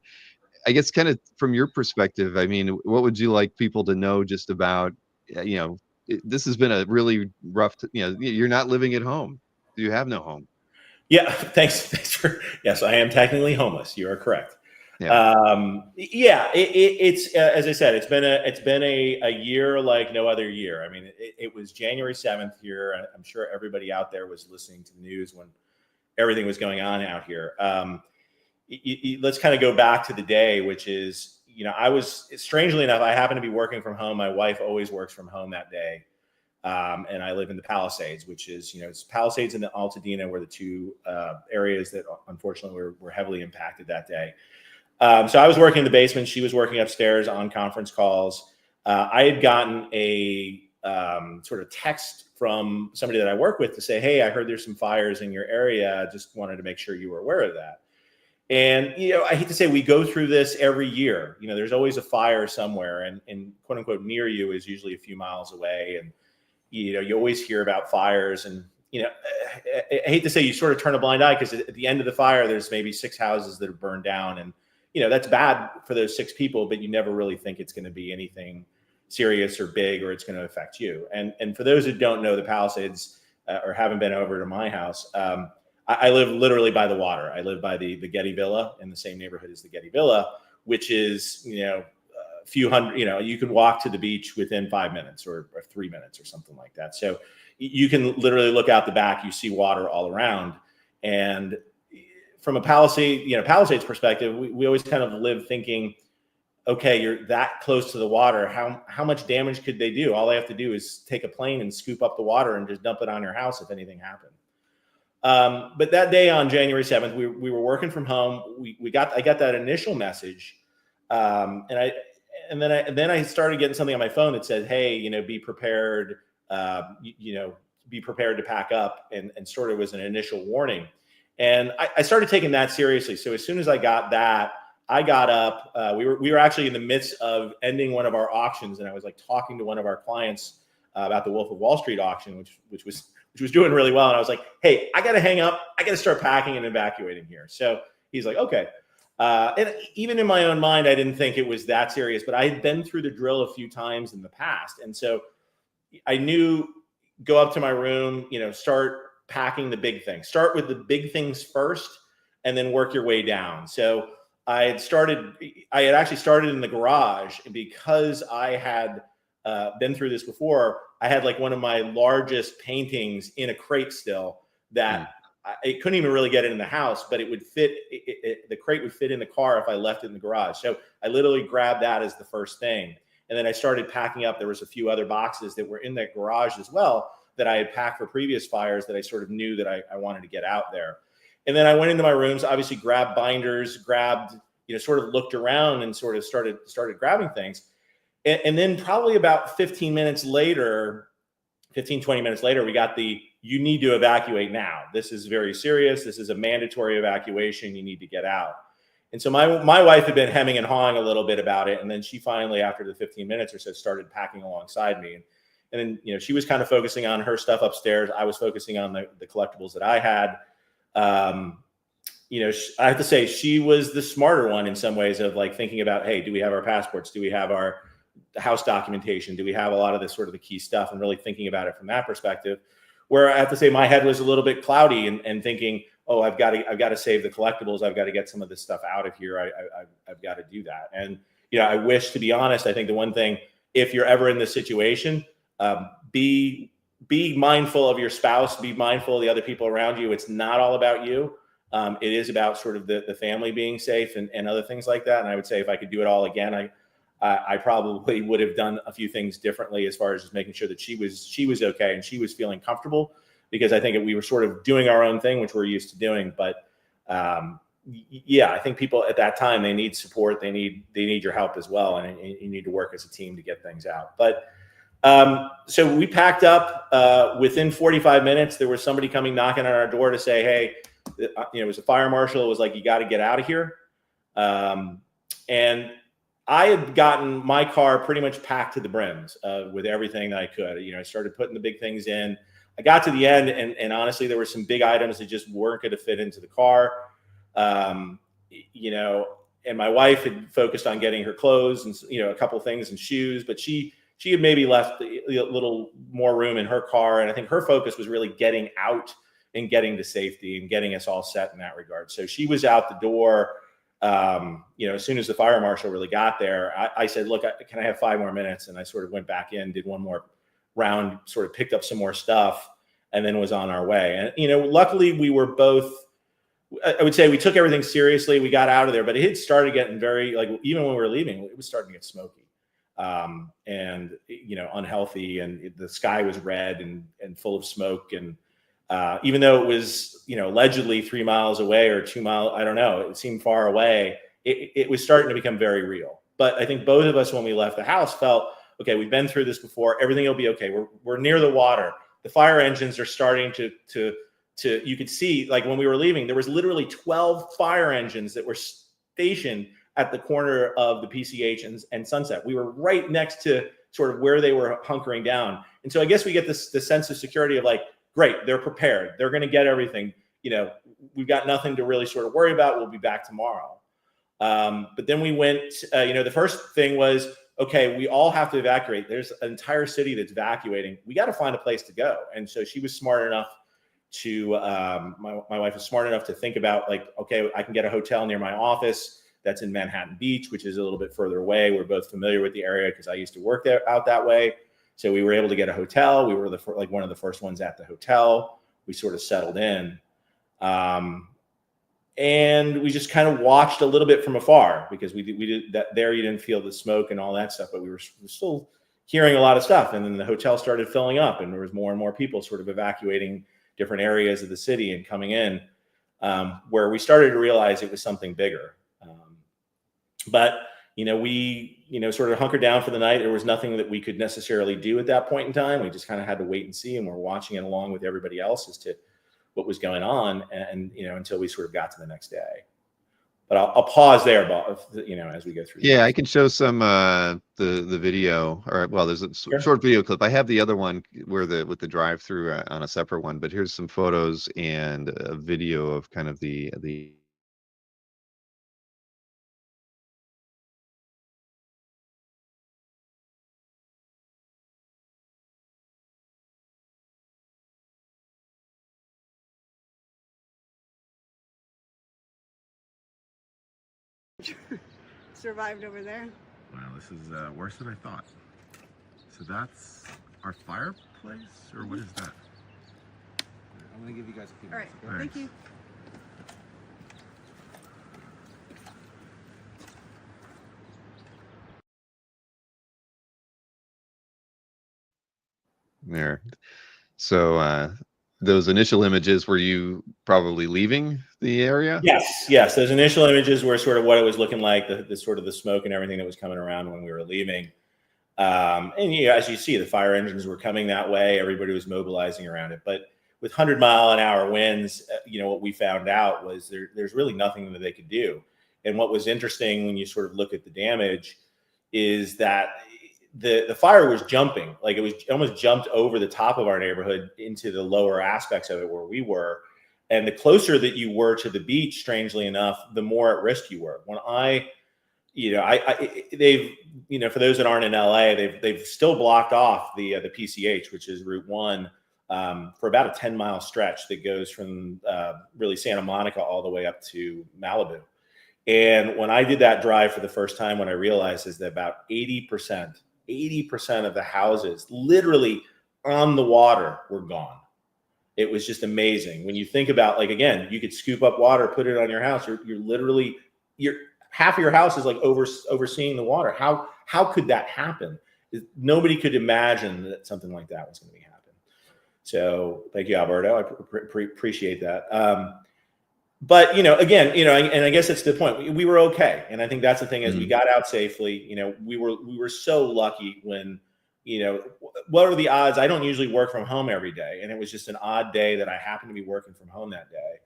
I guess kind of from your perspective, I mean, what would you like people to know just about, this has been a really rough, you're not living at home. You have no home. Yeah. Thanks for, yes, I am technically homeless. You are correct. Yeah. It's as I said, it's been a year like no other year. I mean, it was January 7th here. I'm sure everybody out there was listening to the news when everything was going on out here. Let's kind of go back to the day, which is, I was, strangely enough, I happened to be working from home. My wife always works from home that day. And I live in the Palisades, which is, it's Palisades and the Altadena were the two areas that unfortunately were heavily impacted that day. So I was working in the basement. She was working upstairs on conference calls. I had gotten a sort of text from somebody that I work with to say, hey, I heard there's some fires in your area. Just wanted to make sure you were aware of that. And, I hate to say we go through this every year. There's always a fire somewhere, and quote unquote near you is usually a few miles away. And, you always hear about fires, and, I hate to say you sort of turn a blind eye because at the end of the fire, there's maybe 6 houses that are burned down, and, that's bad for those 6 people, but you never really think it's going to be anything serious or big, or it's going to affect you. And for those who don't know the Palisades or haven't been over to my house, I live literally by the water. I live by the Getty Villa, in the same neighborhood as the Getty Villa, which is, a few hundred, you can walk to the beach within 5 minutes or 3 minutes or something like that. So you can literally look out the back, you see water all around. And from a Palisades perspective, we always kind of live thinking, okay, you're that close to the water. How much damage could they do? All they have to do is take a plane and scoop up the water and just dump it on your house if anything happened. But that day on January 7th, we were working from home. I got that initial message, and then I started getting something on my phone that said, "Hey, be prepared. Be prepared to pack up," and sort of was an initial warning. And I started taking that seriously. So as soon as I got that, I got up. We were actually in the midst of ending one of our auctions, and I was like talking to one of our clients about the Wolf of Wall Street auction, which was doing really well. And I was like, "Hey, I got to hang up. I got to start packing and evacuating here." So he's like, "Okay." And even in my own mind, I didn't think it was that serious, but I had been through the drill a few times in the past, and so I knew, go up to my room, start packing the big things. Start with the big things first, and then work your way down. So I had actually started in the garage, and because I had been through this before, I had like one of my largest paintings in a crate still that it couldn't even really get it in the house, but it would fit. The crate would fit in the car if I left it in the garage. So I literally grabbed that as the first thing. And then I started packing up. There was a few other boxes that were in that garage as well that I had packed for previous fires that I sort of knew that I wanted to get out there. And then I went into my rooms, obviously grabbed binders, sort of looked around and sort of started grabbing things. And then probably about 15, 20 minutes later, we got you need to evacuate now. This is very serious. This is a mandatory evacuation. You need to get out. And so my wife had been hemming and hawing a little bit about it. And then she finally, after the 15 minutes or so, started packing alongside me. And then, she was kind of focusing on her stuff upstairs. I was focusing on the collectibles that I had. I have to say she was the smarter one in some ways of like thinking about, hey, do we have our passports? Do we have our house documentation? Do we have a lot of this sort of the key stuff, and really thinking about it from that perspective, where I have to say my head was a little bit cloudy and thinking, oh, I've got to save the collectibles. I've got to get some of this stuff out of here. I've got to do that. And, I wish, to be honest, I think the one thing, if you're ever in this situation, be mindful of your spouse, be mindful of the other people around you. It's not all about you. It is about sort of the family being safe and other things like that. And I would say if I could do it all again, I probably would have done a few things differently as far as just making sure that she was okay and she was feeling comfortable, because I think we were sort of doing our own thing, which we're used to doing. But I think people at that time, they need support. They need your help as well. And you need to work as a team to get things out. But so we packed up. Within 45 minutes, there was somebody coming knocking on our door to say, hey, it was a fire marshal. It was like, you got to get out of here. And I had gotten my car pretty much packed to the brims with everything that I could. I started putting the big things in. I got to the end, and honestly, there were some big items that just weren't going to fit into the car. And my wife had focused on getting her clothes and, a couple things and shoes, but she had maybe left a little more room in her car. And I think her focus was really getting out and getting to safety and getting us all set in that regard. So she was out the door. As soon as the fire marshal really got there, I said, look, can I have 5 more minutes? And I sort of went back in, did one more round, sort of picked up some more stuff, and then was on our way. And, luckily we were both, I would say we took everything seriously. We got out of there, but it had started getting very, even when we were leaving, it was starting to get smoky, and, unhealthy, and the sky was red and full of smoke. And, even though it was, allegedly 3 miles away or 2 miles, I don't know, it seemed far away. It was starting to become very real. But I think both of us, when we left the house, felt, okay, we've been through this before. Everything will be okay. We're near the water. The fire engines are starting to you could see, like when we were leaving, there was literally 12 fire engines that were stationed at the corner of the PCH and Sunset. We were right next to sort of where they were hunkering down. And so I guess we get this sense of security of like, great, they're prepared. They're going to get everything. We've got nothing to really sort of worry about. We'll be back tomorrow. But then we went, the first thing was, okay, we all have to evacuate. There's an entire city that's evacuating. We got to find a place to go. And so she was smart enough to, my wife was smart enough to think about like, okay, I can get a hotel near my office that's in Manhattan Beach, which is a little bit further away. We're both familiar with the area because I used to work out that way. So we were able to get a hotel. We were one of the first ones at the hotel. We sort of settled in. and we just kind of watched a little bit from afar because we did that there. You didn't feel the smoke and all that stuff, but we were still hearing a lot of stuff. And then the hotel started filling up, and there was more and more people sort of evacuating different areas of the city and coming in, where we started to realize it was something bigger. But we sort of hunkered down for the night. There was nothing that we could necessarily do at that point in time. We just kind of had to wait and see, and we're watching it along with everybody else as to what was going on, and until we sort of got to the next day. But I'll pause there, Bob, as we go through. Yeah, I can show some the video. Or well, there's a short video clip. I have the other one with the drive-through on a separate one, but here's some photos and a video of kind of the survived over there. Wow, this is worse than I thought. So that's our fireplace, or what is that? I'm gonna give you guys a few minutes. All right, Thanks. thank you. there. So those initial images, were you probably leaving the area? Yes. Those initial images were sort of what it was looking like, the sort of the smoke and everything that was coming around when we were leaving. And as you see, the fire engines were coming that way. Everybody was mobilizing around it. But with 100-mile-an-hour winds, what we found out was there's really nothing that they could do. And what was interesting when you sort of look at the damage is that the fire was jumping, like it was almost jumped over the top of our neighborhood into the lower aspects of it where we were. And the closer that you were to the beach, strangely enough, the more at risk you were. When they've, for those that aren't in LA, they've still blocked off the PCH, which is Route 1, for about a 10-mile stretch that goes from really Santa Monica all the way up to Malibu. And when I did that drive for the first time, what I realized is that about 80% of the houses literally on the water were gone. It was just amazing. When you think about, like, again, you could scoop up water, put it on your house. You're literally half of your house is like overseeing the water. How could that happen? Nobody could imagine that something like that was going to be happening. So thank you, Alberto. I appreciate that. But again, and I guess that's the point. We were okay, and I think that's the thing. As we got out safely, we were so lucky when. What are the odds? I don't usually work from home every day, and it was just an odd day that I happened to be working from home that day.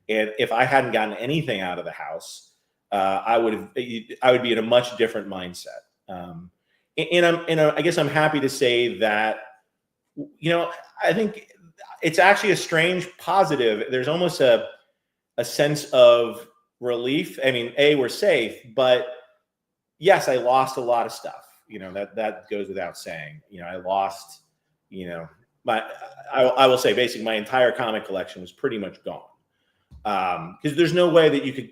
And if I hadn't gotten anything out of the house, I would be in a much different mindset. I guess I'm happy to say that, I think it's actually a strange positive. There's almost a sense of relief. I mean, we're safe, but yes, I lost a lot of stuff. That goes without saying. I lost, I will say basically my entire comic collection was pretty much gone. Because there's no way that you could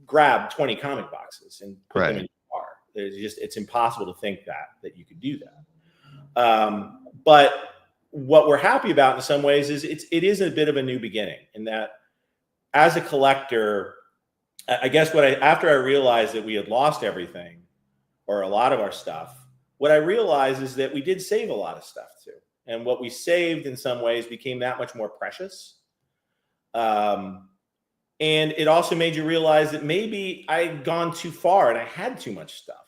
grab 20 comic boxes and put them in your car. It's impossible to think that you could do that. But what we're happy about in some ways is it is a bit of a new beginning, in that as a collector, I guess after I realized that we had lost everything or a lot of our stuff, what I realized is that we did save a lot of stuff too. And what we saved in some ways became that much more precious. And it also made you realize that maybe I had gone too far and I had too much stuff.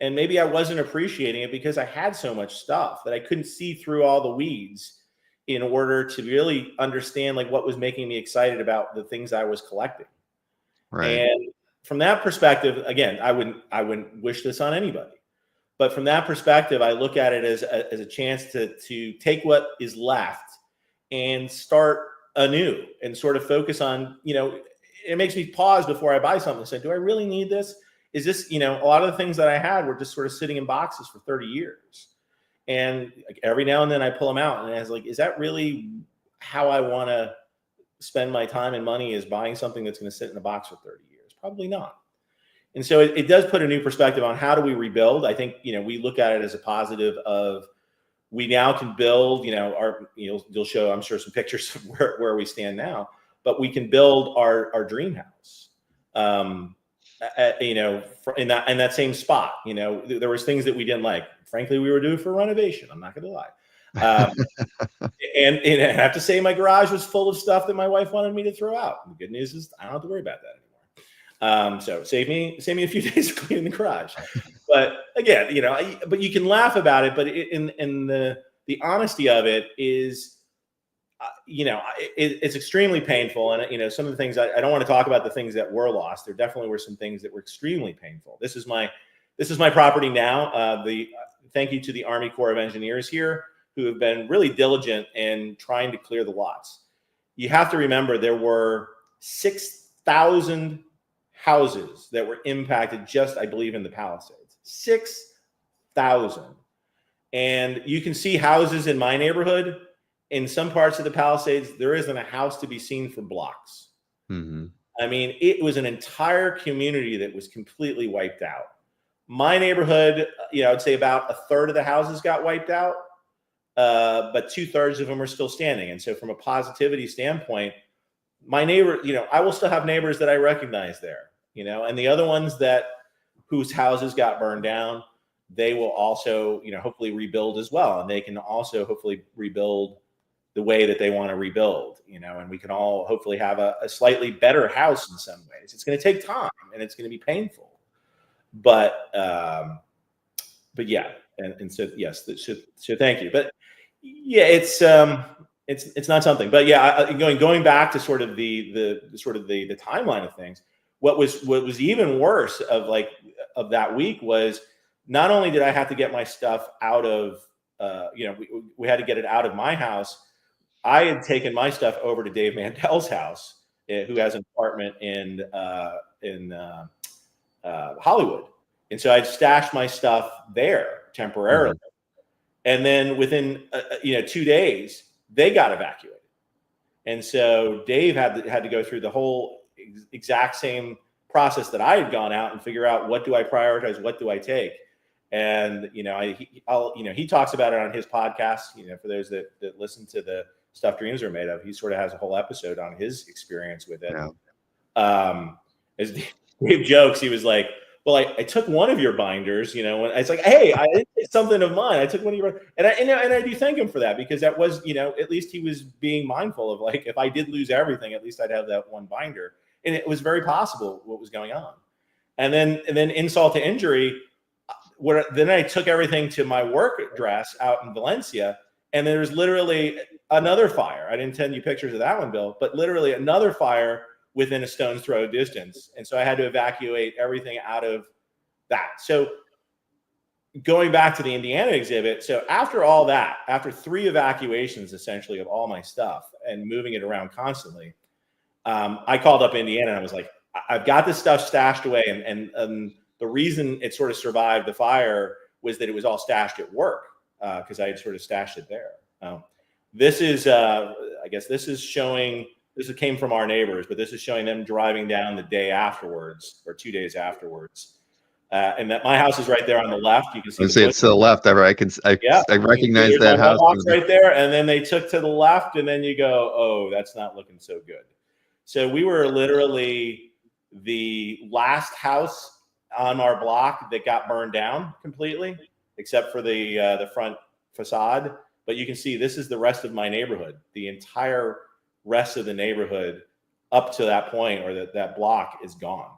And maybe I wasn't appreciating it because I had so much stuff that I couldn't see through all the weeds in order to really understand like what was making me excited about the things I was collecting. Right. And from that perspective, again, I wouldn't wish this on anybody. But from that perspective, I look at it as a chance to take what is left and start anew and sort of focus on, it makes me pause before I buy something and say, do I really need this? Is this, a lot of the things that I had were just sort of sitting in boxes for 30 years. And like every now and then I pull them out and I was like, is that really how I want to spend my time and money, is buying something that's going to sit in a box for 30 years? Probably not. And so it does put a new perspective on how do we rebuild. I think, we look at it as a positive of we now can build, you'll show, I'm sure, some pictures of where we stand now. but we can build our dream house. You know, in that same spot. You know, there was things that we didn't like. Frankly, we were due for renovation. I'm not going to lie. And I have to say, my garage was full of stuff that my wife wanted me to throw out. The good news is I don't have to worry about that anymore. So save me a few days of cleaning the garage. But again, you know, but you can laugh about it. But in the honesty of it is, you know, it's extremely painful. And, you know, some of the things I don't want to talk about the things that were lost. There definitely were some things that were extremely painful. This is my property now. Thank you to the Army Corps of Engineers here, who have been really diligent in trying to clear the lots. You have to remember there were 6,000 houses that were impacted just, I believe, in the Palisades. 6,000. And you can see houses in my neighborhood. In some parts of the Palisades, there isn't a house to be seen for blocks. Mm-hmm. I mean, it was an entire community that was completely wiped out. My neighborhood, you know, I'd say about a third of the houses got wiped out. But 2/3 of them are still standing. And so from a positivity standpoint, my neighbor, you know, I will still have neighbors that I recognize there, you know, and the other ones whose houses got burned down, they will also, you know, hopefully rebuild as well. And they can also hopefully rebuild the way that they want to rebuild, you know, and we can all hopefully have a slightly better house in some ways. It's going to take time and it's going to be painful, but yeah. And so, yes, so thank you. But yeah, it's not something, but yeah, going back to sort of the timeline of things, what was even worse of that week was not only did I have to get my stuff out of, you know, we had to get it out of my house. I had taken my stuff over to Dave Mantel's house, who has an apartment in Hollywood. And so I'd stashed my stuff there temporarily. Mm-hmm. And then within, 2 days, they got evacuated. And so Dave had to go through the whole exact same process that I had gone out and figure out, what do I prioritize? What do I take? And, you know, he talks about it on his podcast, you know, for those that listen to the Stuff Dreams Are Made Of. He sort of has a whole episode on his experience with it. Yeah. As Dave jokes, he was like, well, I took one of your binders, you know, and it's like, hey, I didn't take something of mine. I took one of your, and I do thank him for that, because that was, you know, at least he was being mindful of, like, if I did lose everything, at least I'd have that one binder. And it was very possible what was going on. And then insult to injury, then I took everything to my work address out in Valencia, and there's literally another fire. I didn't send you pictures of that one, Bill, but literally another fire within a stone's throw distance. And so I had to evacuate everything out of that. So going back to the Indiana exhibit, so after all that, after 3 evacuations essentially of all my stuff and moving it around constantly, I called up Indiana and I was like, I've got this stuff stashed away. And the reason it sort of survived the fire was that it was all stashed at work, because I had sort of stashed it there. This is, I guess this is showing, this came from our neighbors, but this is showing them driving down the day afterwards, or 2 days afterwards. And that my house is right there on the left. You can see it's to the left. I recognize that house right there. And then they took to the left, and then you go, oh, that's not looking so good. So we were literally the last house on our block that got burned down completely, except for the front facade. But you can see this is the rest of my neighborhood. The entire rest of the neighborhood up to that point, or that block, is gone.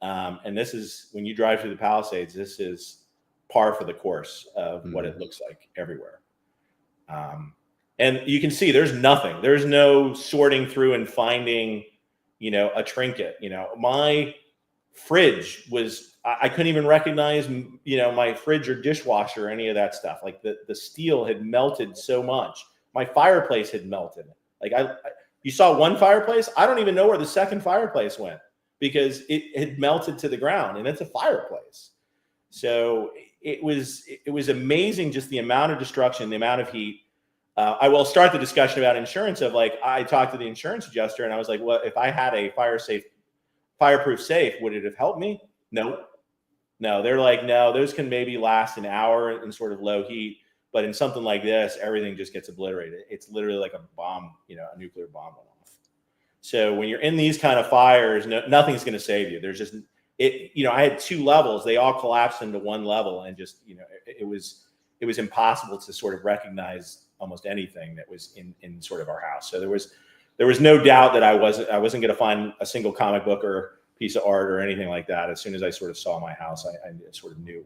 And this is, when you drive through the Palisades, this is par for the course of what it looks like everywhere. And you can see there's nothing. There's no sorting through and finding, you know, a trinket. You know, my fridge was, I couldn't even recognize, you know, my fridge or dishwasher or any of that stuff. Like the steel had melted so much. My fireplace had melted. Like you saw one fireplace. I don't even know where the second fireplace went, because it had melted to the ground, and it's a fireplace. So it was amazing, just the amount of destruction, the amount of heat. I will start the discussion about insurance of, like, I talked to the insurance adjuster and I was like, well, if I had a fireproof safe, would it have helped me? No. They're like, no, those can maybe last an hour in sort of low heat. But in something like this, everything just gets obliterated. It's literally like a bomb, you know, a nuclear bomb went off. So when you're in these kind of fires, nothing's going to save you. There's just I had 2 levels. They all collapsed into one level, and just it was impossible to sort of recognize almost anything that was in sort of our house. So there was no doubt that I wasn't going to find a single comic book or piece of art or anything like that. As soon as I sort of saw my house, I sort of knew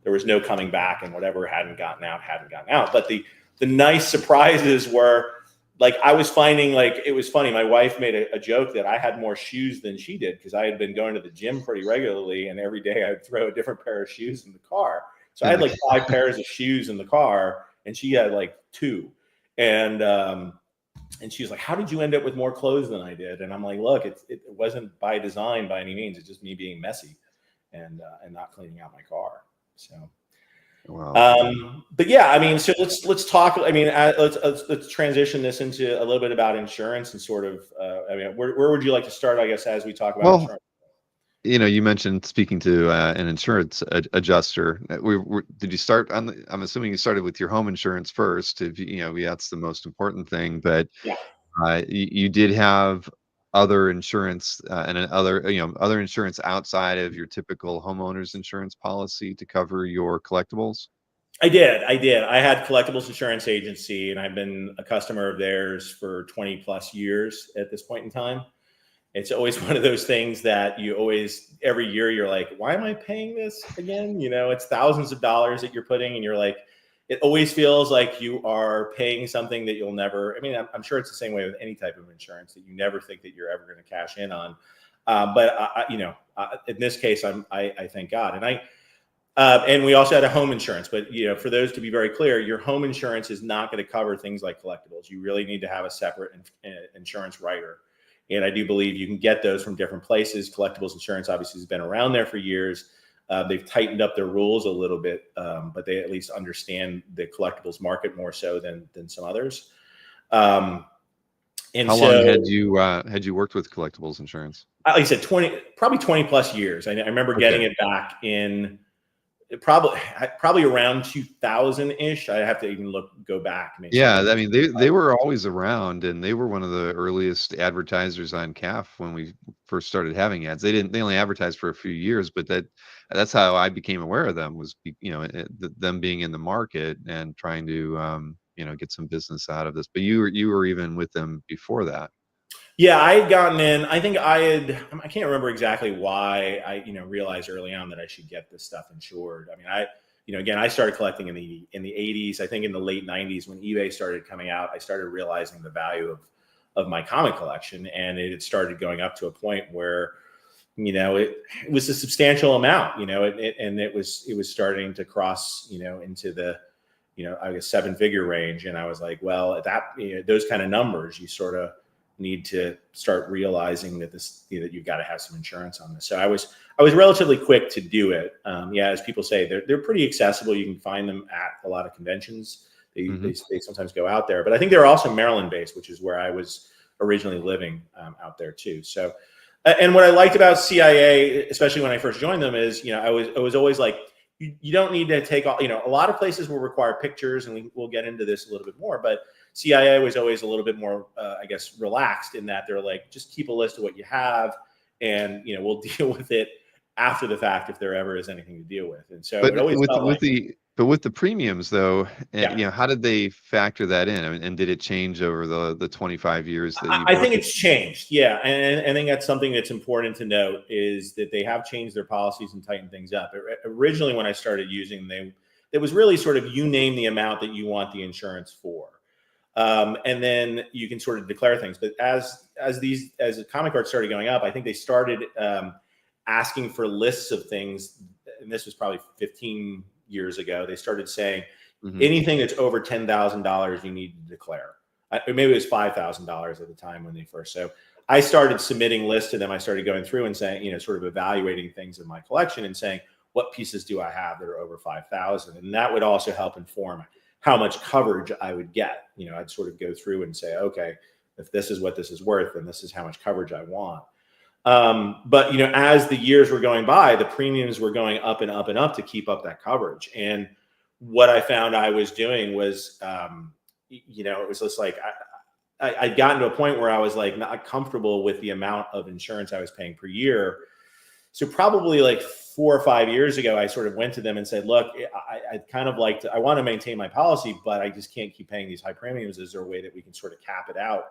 there was no coming back, and whatever hadn't gotten out. But the nice surprises were, like, I was finding, like, it was funny. My wife made a joke that I had more shoes than she did, because I had been going to the gym pretty regularly, and every day I'd throw a different pair of shoes in the car. So I had like 5 pairs of shoes in the car, and she had like 2. And she was like, "How did you end up with more clothes than I did?" And I'm like, "Look, it wasn't by design by any means. It's just me being messy and not cleaning out my car." So, Wow. but yeah, I mean, so let's talk. I mean, let's transition this into a little bit about insurance and sort of. I mean, where would you like to start? I guess as we talk about insurance. You mentioned speaking to an insurance adjuster. Did you start on I'm assuming you started with your home insurance first. If that's the most important thing. But Yeah. you did have other insurance and other insurance outside of your typical homeowner's insurance policy to cover your collectibles. I did. I had Collectibles Insurance Agency, and I've been a customer of theirs for 20 plus years at this point in time. It's always one of those things that you always, every year you're like, why am I paying this again? It's thousands of dollars that you're putting, and you're like, it always feels like you are paying something that you'll never, I mean, I'm sure it's the same way with any type of insurance that you never think that you're ever going to cash in on. But in this case, I thank God. And we also had a home insurance, but for those to be very clear, your home insurance is not going to cover things like collectibles. You really need to have a separate insurance writer. And I do believe you can get those from different places. Collectibles insurance obviously has been around there for years. They've tightened up their rules a little bit, but they at least understand the collectibles market more so than some others. And how long had you worked with collectibles insurance? Like I said, probably 20 plus years. I remember getting it back in probably around 2000-ish. I have to even go back. Yeah, I mean, they were always around, and they were one of the earliest advertisers on CAF when we first started having ads. They only advertised for a few years, but that's how I became aware of them, was them being in the market and trying to get some business out of this. But you were even with them before that. Yeah, I had gotten in. I think I can't remember exactly why I realized early on that I should get this stuff insured. I mean, again, I started collecting in the 80s. I think in the late 90s, when eBay started coming out, I started realizing the value of my comic collection, and it had started going up to a point where it was a substantial amount, and it was starting to cross into the I guess 7-figure range. And I was like, well, at that those kind of numbers, you sort of need to start realizing that that you've got to have some insurance on this. So I was relatively quick to do it. As people say, they're pretty accessible. You can find them at a lot of conventions. They sometimes go out there, but I think they're also Maryland based, which is where I was originally living out there too. So, and what I liked about CIA, especially when I first joined them, is I was always like, you don't need to take all. A lot of places will require pictures, and we'll get into this a little bit more, but CIA was always a little bit more, I guess, relaxed in that they're like, just keep a list of what you have, and we'll deal with it after the fact if there ever is anything to deal with. And so, with the premiums though, how did they factor that in? I mean, and did it change over the 25 years that you? I think it's changed. Yeah, and I think that's something that's important to note, is that they have changed their policies and tightened things up. Originally, when I started using them, it was really sort of, you name the amount that you want the insurance for. And then you can sort of declare things. But as the comic art started going up, I think they started asking for lists of things. And this was probably 15 years ago. They started saying anything that's over $10,000 you need to declare. Maybe it was $5,000 at the time when they first. So I started submitting lists to them. I started going through and saying, sort of evaluating things in my collection and saying, what pieces do I have that are over 5,000? And that would also help inform how much coverage I would get. I'd sort of go through and say, okay, if this is what this is worth, then this is how much coverage I want. But as the years were going by, the premiums were going up and up and up to keep up that coverage. And what I found I was doing was, it was just like, I'd gotten to a point where I was like not comfortable with the amount of insurance I was paying per year. So probably like 4 or 5 years ago, I sort of went to them and said, look, I'd kind of like to, I want to maintain my policy, but I just can't keep paying these high premiums. Is there a way that we can sort of cap it out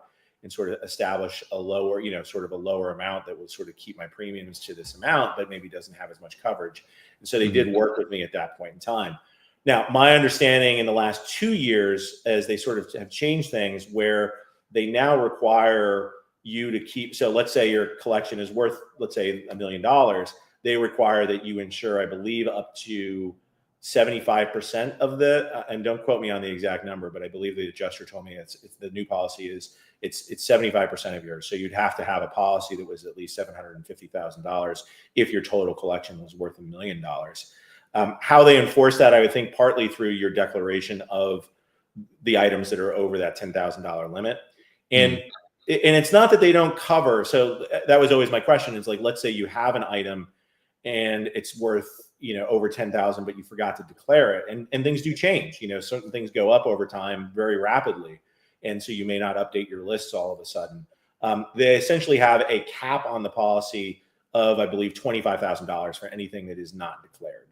and sort of establish a lower, sort of a lower amount that would sort of keep my premiums to this amount, but maybe doesn't have as much coverage? And so they did work with me at that point in time. Now, my understanding in the last 2 years, as they sort of have changed things, where they now require you to keep, so let's say your collection is worth, let's say $1 million. They require that you insure, I believe, up to 75% of the, and don't quote me on the exact number, but I believe the adjuster told me it's the new policy is it's 75% of yours. So you'd have to have a policy that was at least $750,000 if your total collection was worth $1 million. How they enforce that, I would think partly through your declaration of the items that are over that $10,000 limit. And it's not that they don't cover. So that was always my question, is like, let's say you have an item and it's worth, over 10,000, but you forgot to declare it. And things do change, certain things go up over time very rapidly. And so you may not update your lists all of a sudden. They essentially have a cap on the policy of, I believe, $25,000 for anything that is not declared.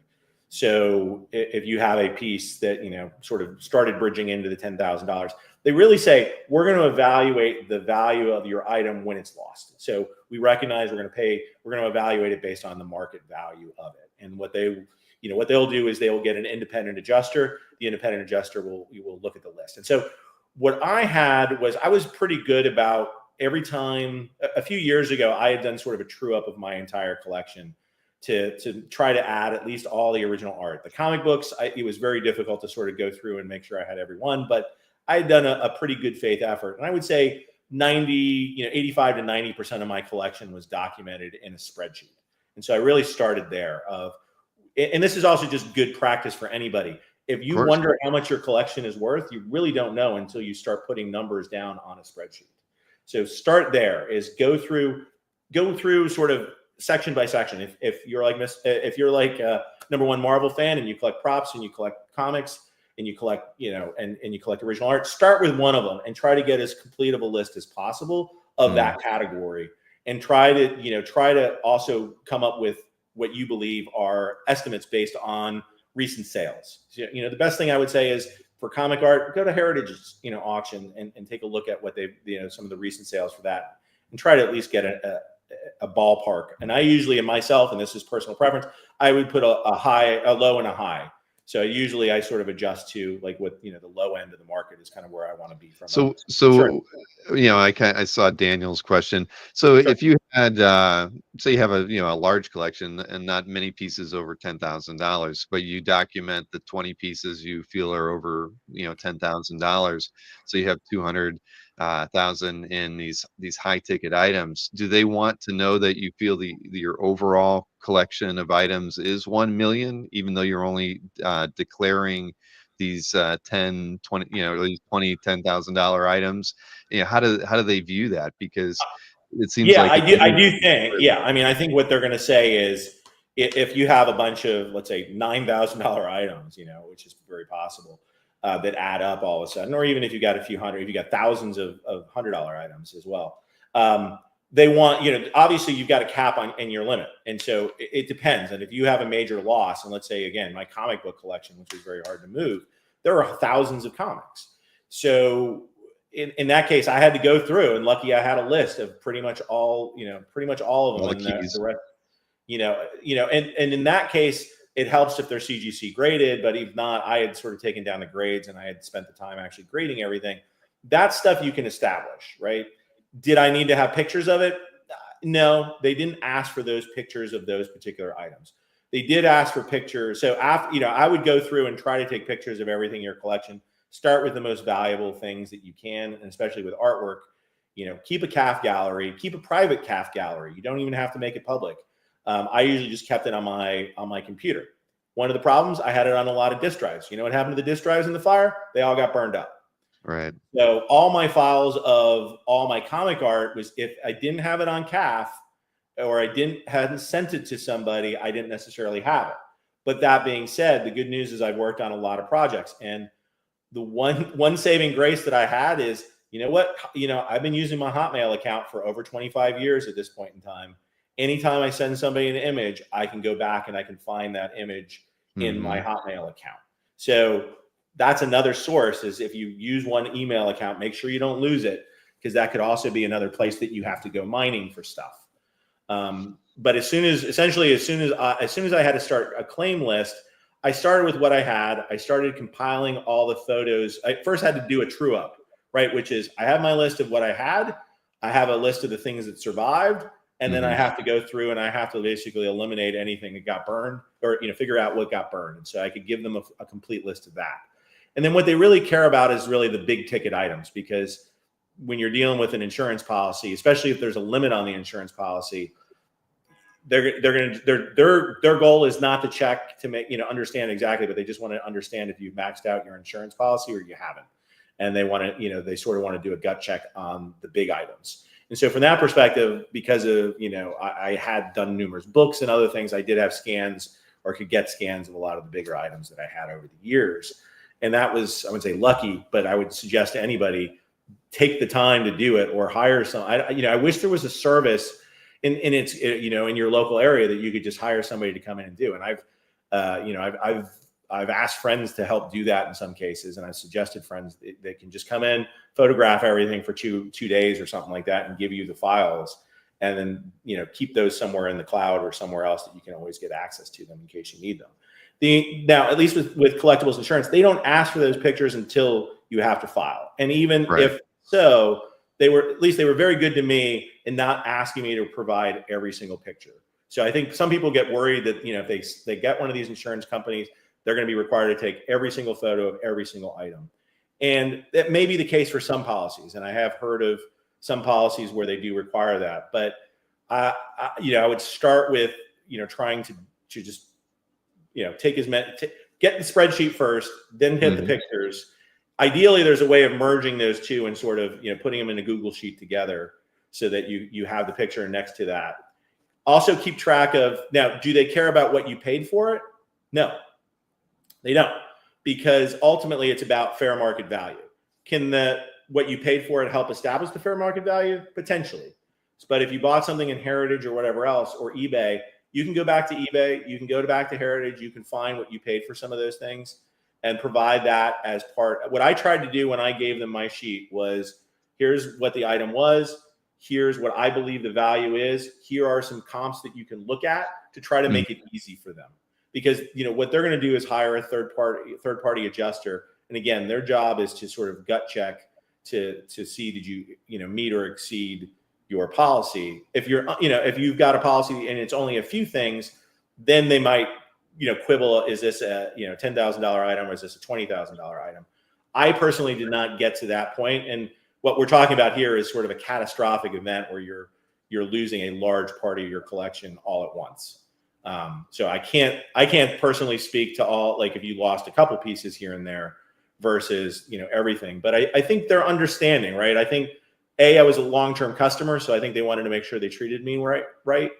So if you have a piece that, sort of started bridging into the $10,000, they really say, we're going to evaluate the value of your item when it's lost. So we recognize we're going to evaluate it based on the market value of it. And what they'll do is they will get an independent adjuster. The independent adjuster will look at the list. And so what I had was, I was pretty good about every time. A few years ago, I had done sort of a true up of my entire collection to try to add at least all the original art. The comic books, it was very difficult to sort of go through and make sure I had every one, but I had done a pretty good faith effort. And I would say 85 to 90% of my collection was documented in a spreadsheet. And so I really started there and this is also just good practice for anybody. If you wonder how much your collection is worth, you really don't know until you start putting numbers down on a spreadsheet. So start there, is go through sort of section by section. If you're like number one Marvel fan and you collect props and you collect comics and you collect, and you collect original art, start with one of them and try to get as complete of a list as possible of that category, and try to also come up with what you believe are estimates based on recent sales. So, the best thing I would say is, for comic art, go to Heritage's, auction and take a look at what they've, some of the recent sales for that, and try to at least get a ballpark. And I usually, in myself, and this is personal preference, I would put a low and a high. So usually I sort of adjust to like what, the low end of the market is kind of where I want to be from. So, I saw Daniel's question. So if you had, say you have a large collection and not many pieces over $10,000, but you document the 20 pieces you feel are over, $10,000. So you have 200,000 in these high ticket items. Do they want to know that you feel your overall collection of items is 1 million, even though you're only declaring these 10, 20, these $10,000 items? How do they view that? Because it seems like I do think, I mean, I think what they're going to say is, if you have a bunch of, let's say, $9,000 items, which is very possible, that add up all of a sudden, or even if you got a few hundred, if you got thousands of $100 items as well, they want, obviously you've got a cap in your limit. And so it depends. And if you have a major loss, and let's say, again, my comic book collection, which is very hard to move, there are thousands of comics. So in that case, I had to go through, and lucky I had a list of pretty much all of them. All the keys. The rest, and in that case, it helps if they're CGC graded, but if not, I had sort of taken down the grades and I had spent the time actually grading everything. That stuff you can establish, right? Did I need to have pictures of it? No, they didn't ask for those pictures of those particular items. They did ask for pictures. So after, I would go through and try to take pictures of everything in your collection. Start with the most valuable things that you can, and especially with artwork, keep a CAF gallery, keep a private CAF gallery. You don't even have to make it public. I usually just kept it on my computer. One of the problems, I had it on a lot of disk drives. You know what happened to the disk drives in the fire? They all got burned up. Right. So all my files of all my comic art was, if I didn't have it on CAF, or I hadn't sent it to somebody, I didn't necessarily have it. But that being said, the good news is I've worked on a lot of projects, and the one saving grace that I had is you know what? I've been using my Hotmail account for over 25 years at this point in time. Anytime I send somebody an image, I can go back and I can find that image in my Hotmail account. So that's another source, is if you use one email account, make sure you don't lose it, because that could also be another place that you have to go mining for stuff. But as soon as I had to start a claim list, I started with what I had. I started compiling all the photos. I first had to do a true up, right? Which is, I have my list of what I had. I have a list of the things that survived. And then I have to go through and I have to basically eliminate anything that got burned, or, figure out what got burned. And so I could give them a complete list of that. And then what they really care about is really the big ticket items, because when you're dealing with an insurance policy, especially if there's a limit on the insurance policy, their goal is not to check to make, understand exactly, but they just want to understand if you've maxed out your insurance policy or you haven't. And they want to, they sort of want to do a gut check on the big items. And so from that perspective, because of, I had done numerous books and other things, I did have scans, or could get scans of a lot of the bigger items that I had over the years. And that was, I wouldn't say lucky, but I would suggest to anybody, take the time to do it, or hire some. I wish there was a service in your local area that you could just hire somebody to come in and do. And I've asked friends to help do that in some cases, and I've suggested friends that can just come in, photograph everything for two days or something like that, and give you the files, and then keep those somewhere in the cloud or somewhere else that you can always get access to them in case you need them. Now, at least with collectibles insurance, they don't ask for those pictures until you have to file. And even if so, they were very good to me in not asking me to provide every single picture. So I think some people get worried that, if they get one of these insurance companies, they're going to be required to take every single photo of every single item. And that may be the case for some policies. And I have heard of some policies where they do require that. But I would start with, trying to just, take get the spreadsheet first, then hit the pictures. Ideally, there's a way of merging those two and sort of, putting them in a Google sheet together, so that you have the picture next to that. Also keep track of, now, do they care about what you paid for it? No, they don't, because ultimately it's about fair market value. Can what you paid for it help establish the fair market value? Potentially. But if you bought something in Heritage or whatever else, or eBay, you can go back to eBay, you can go back to Heritage, you can find what you paid for some of those things and provide that as part. What I tried to do when I gave them my sheet was, here's what the item was, here's what I believe the value is, here are some comps that you can look at to try to make it easy for them. Because what they're going to do is hire a third party adjuster, and again, their job is to sort of gut check to see, did you meet or exceed your policy. If you've got a policy and it's only a few things, then they might quibble, is this a $10,000 item, or is this a $20,000 item? I personally did not get to that point, and what we're talking about here is sort of a catastrophic event where you're losing a large part of your collection all at once. So I can't personally speak to all, like if you lost a couple pieces here and there versus everything, but I think they're understanding, right? I think I was a long-term customer, so I think they wanted to make sure they treated me right.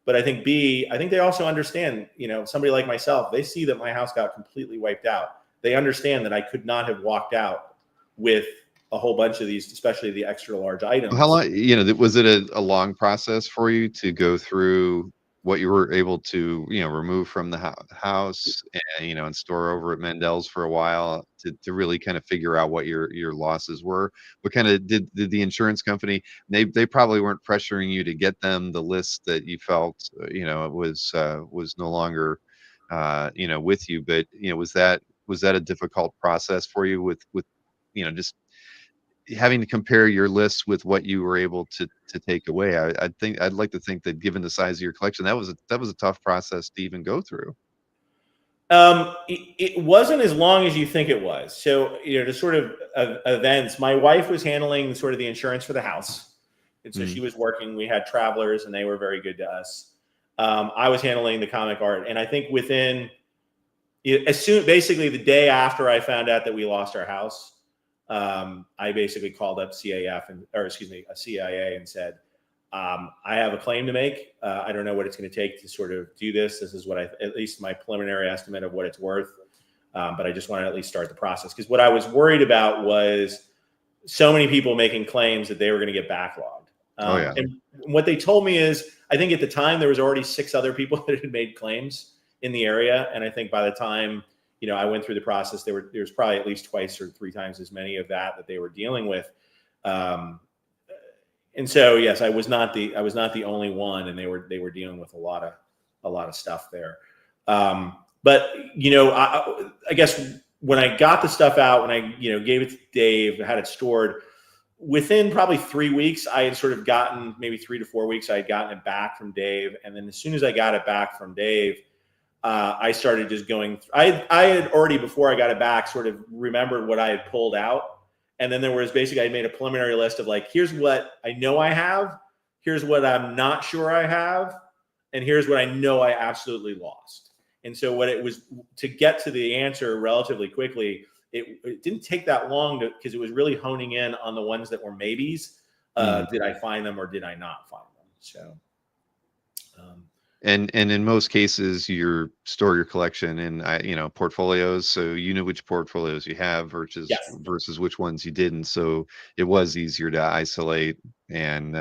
But I think B, I think they also understand, somebody like myself, they see that my house got completely wiped out. They understand that I could not have walked out with a whole bunch of these, especially the extra large items. How long, was it a long process for you to go through what you were able to, remove from the house and store over at Mendel's for a while to really kind of figure out what your losses were? What kind of did the insurance company, they probably weren't pressuring you to get them the list that you felt, was no longer, with you, but, was that a difficult process for you with, just having to compare your list with what you were able to take away? I'd like to think that, given the size of your collection, that was a tough process to even go through. It wasn't as long as you think it was. So, the sort of events, my wife was handling sort of the insurance for the house. And so she was working, we had travelers and they were very good to us. I was handling the comic art. And I think basically the day after I found out that we lost our house, I basically called up a CIA and said, I have a claim to make. I don't know what it's going to take to sort of do this. This is what at least my preliminary estimate of what it's worth. But I just want to at least start the process. Because what I was worried about was so many people making claims that they were going to get backlogged. Oh yeah. And what they told me is, I think at the time there was already 6 other people that had made claims in the area, and I think by the time I went through the process, there was probably at least twice or 3 times as many of that they were dealing with. And so yes, I was not the only one, and they were dealing with a lot of stuff there. But I guess when I got the stuff out, when I gave it to Dave, had it stored, within probably 3 weeks, I had sort of gotten, maybe 3 to 4 weeks, I had gotten it back from Dave. And then as soon as I got it back from Dave, I started just going. I had already, before I got it back, sort of remembered what I had pulled out. And then there was basically, I made a preliminary list of like, here's what I know I have, here's what I'm not sure I have, and here's what I know I absolutely lost. And so what it was, to get to the answer relatively quickly, it didn't take that long, because it was really honing in on the ones that were maybes. Did I find them or did I not find them? So. And in most cases, you store your collection in portfolios, so you know which portfolios you have versus which ones you didn't. So it was easier to isolate and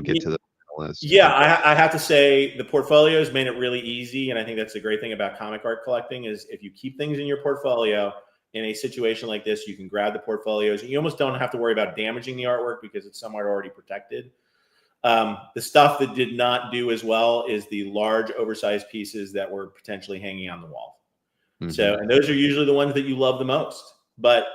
get to the list. Yeah, I have to say the portfolios made it really easy, and I think that's the great thing about comic art collecting is if you keep things in your portfolio, in a situation like this, you can grab the portfolios. You almost don't have to worry about damaging the artwork because it's somewhat already protected. The stuff that did not do as well is the large oversized pieces that were potentially hanging on the wall. Mm-hmm. So, and those are usually the ones that you love the most, but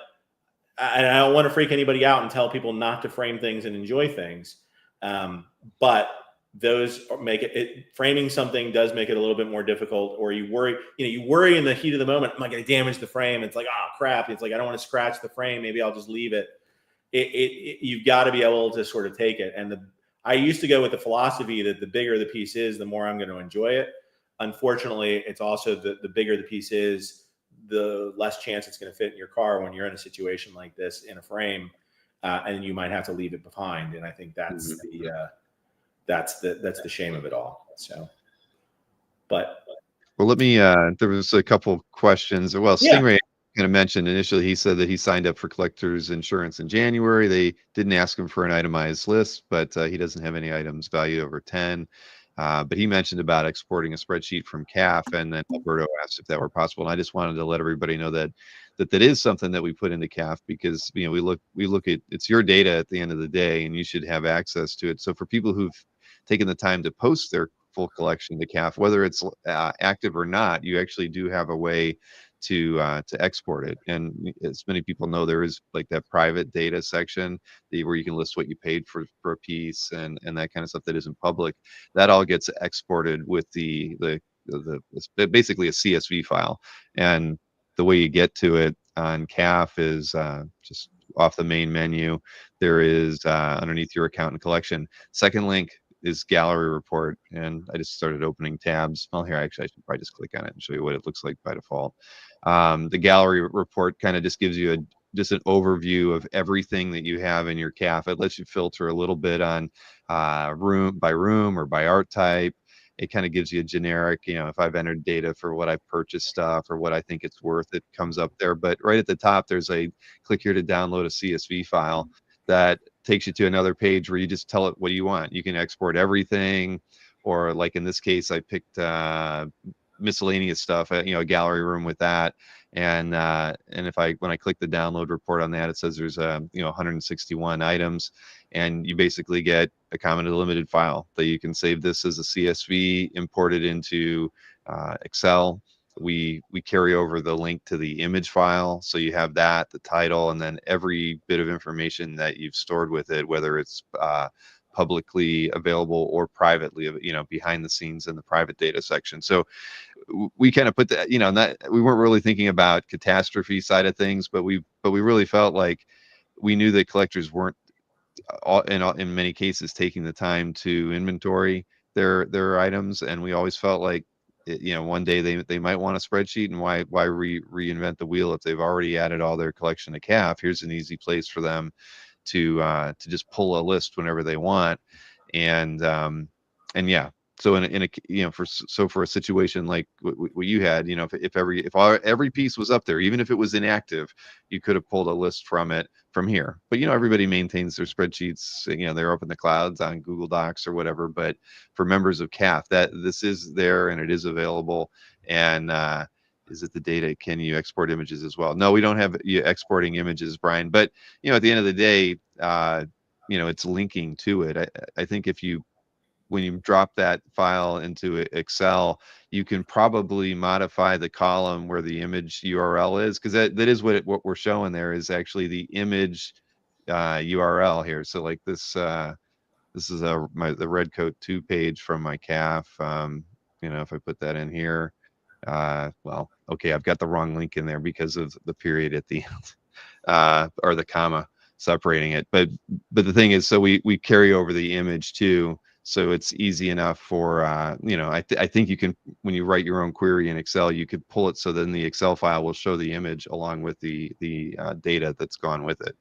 I don't want to freak anybody out and tell people not to frame things and enjoy things. But those make it framing something does make it a little bit more difficult, or you worry in the heat of the moment, am I going to damage the frame? It's like, oh crap. It's like, I don't want to scratch the frame. Maybe I'll just leave it. You've got to be able to sort of take it. And I used to go with the philosophy that the bigger the piece is, the more I'm going to enjoy it. Unfortunately, it's also the bigger the piece is, the less chance it's going to fit in your car when you're in a situation like this in a frame, and you might have to leave it behind. And I think that's that's the shame of it all. So, but well, let me. There was a couple questions. Well, Stingray kind of mentioned initially. He said that he signed up for collector's insurance in January. They didn't ask him for an itemized list, but he doesn't have any items valued over 10. But he mentioned about exporting a spreadsheet from CAF, and then Alberto asked if that were possible. And I just wanted to let everybody know that is something that we put into CAF, because we look at, it's your data at the end of the day, and you should have access to it. So for people who've taken the time to post their full collection to CAF, whether it's active or not, you actually do have a way to export it. And as many people know, there is like that private data section where you can list what you paid for a piece and that kind of stuff that isn't public. That all gets exported with the basically a CSV file. And the way you get to it on CAF is just off the main menu. There is underneath your account and collection. Second link is gallery report, and I just started opening tabs. Well, here, actually, I should probably just click on it and show you what it looks like by default. The gallery report kind of just gives you just an overview of everything that you have in your CAF. It lets you filter a little bit on room by room or by art type. It kind of gives you a generic, if I've entered data for what I've purchased stuff or what I think it's worth, it comes up there. But right at the top, there's a click here to download a CSV file that takes you to another page where you just tell it what you want. You can export everything, or like in this case, I picked miscellaneous stuff, a gallery room with that. And when I click the download report on that, it says there's 161 items, and you basically get a commented limited file that you can save this as a CSV, import it into Excel. We carry over the link to the image file, so you have that, the title, and then every bit of information that you've stored with it, whether it's publicly available or privately, behind the scenes in the private data section. So we kind of put that, that we weren't really thinking about catastrophe side of things, but we really felt like we knew that collectors weren't in many cases taking the time to inventory their items, and we always felt like one day they might want a spreadsheet, and why reinvent the wheel if they've already added all their collection to CAF. Here's an easy place for them to just pull a list whenever they want. And yeah, So in a for a situation like what you had, if every piece was up there, even if it was inactive, you could have pulled a list from it from here. But everybody maintains their spreadsheets. They're up in the clouds on Google Docs or whatever. But for members of CAF, that this is there and it is available. And is it the data? Can you export images as well? No, we don't have you exporting images, Brian. But at the end of the day, it's linking to it. I think when you drop that file into Excel, you can probably modify the column where the image URL is, because that is what we're showing there is actually the image URL here. So like this is the Redcoat 2 page from my CAF. If I put that in here, well, okay, I've got the wrong link in there because of the period at the end, or the comma separating it. But the thing is, so we carry over the image too. So it's easy enough for, I think you can, when you write your own query in Excel, you could pull it so then the Excel file will show the image along with the data that's gone with it.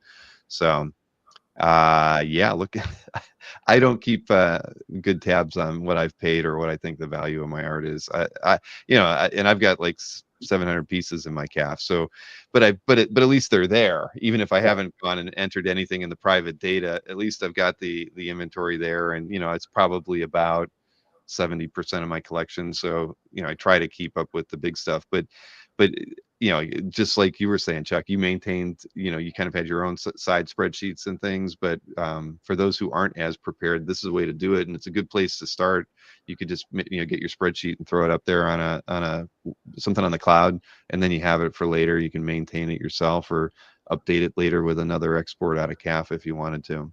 So, yeah, look, I don't keep good tabs on what I've paid or what I think the value of my art is. And I've got like 700 pieces in my CAF. So, but at least they're there. Even if I haven't gone and entered anything in the private data, at least I've got the inventory there, and it's probably about 70% of my collection. So, I try to keep up with the big stuff, but just like you were saying, Chuck, you maintained, you kind of had your own side spreadsheets and things, but for those who aren't as prepared, this is a way to do it. And it's a good place to start. You could just, get your spreadsheet and throw it up there on something on the cloud, and then you have it for later. You can maintain it yourself or update it later with another export out of CAF if you wanted to.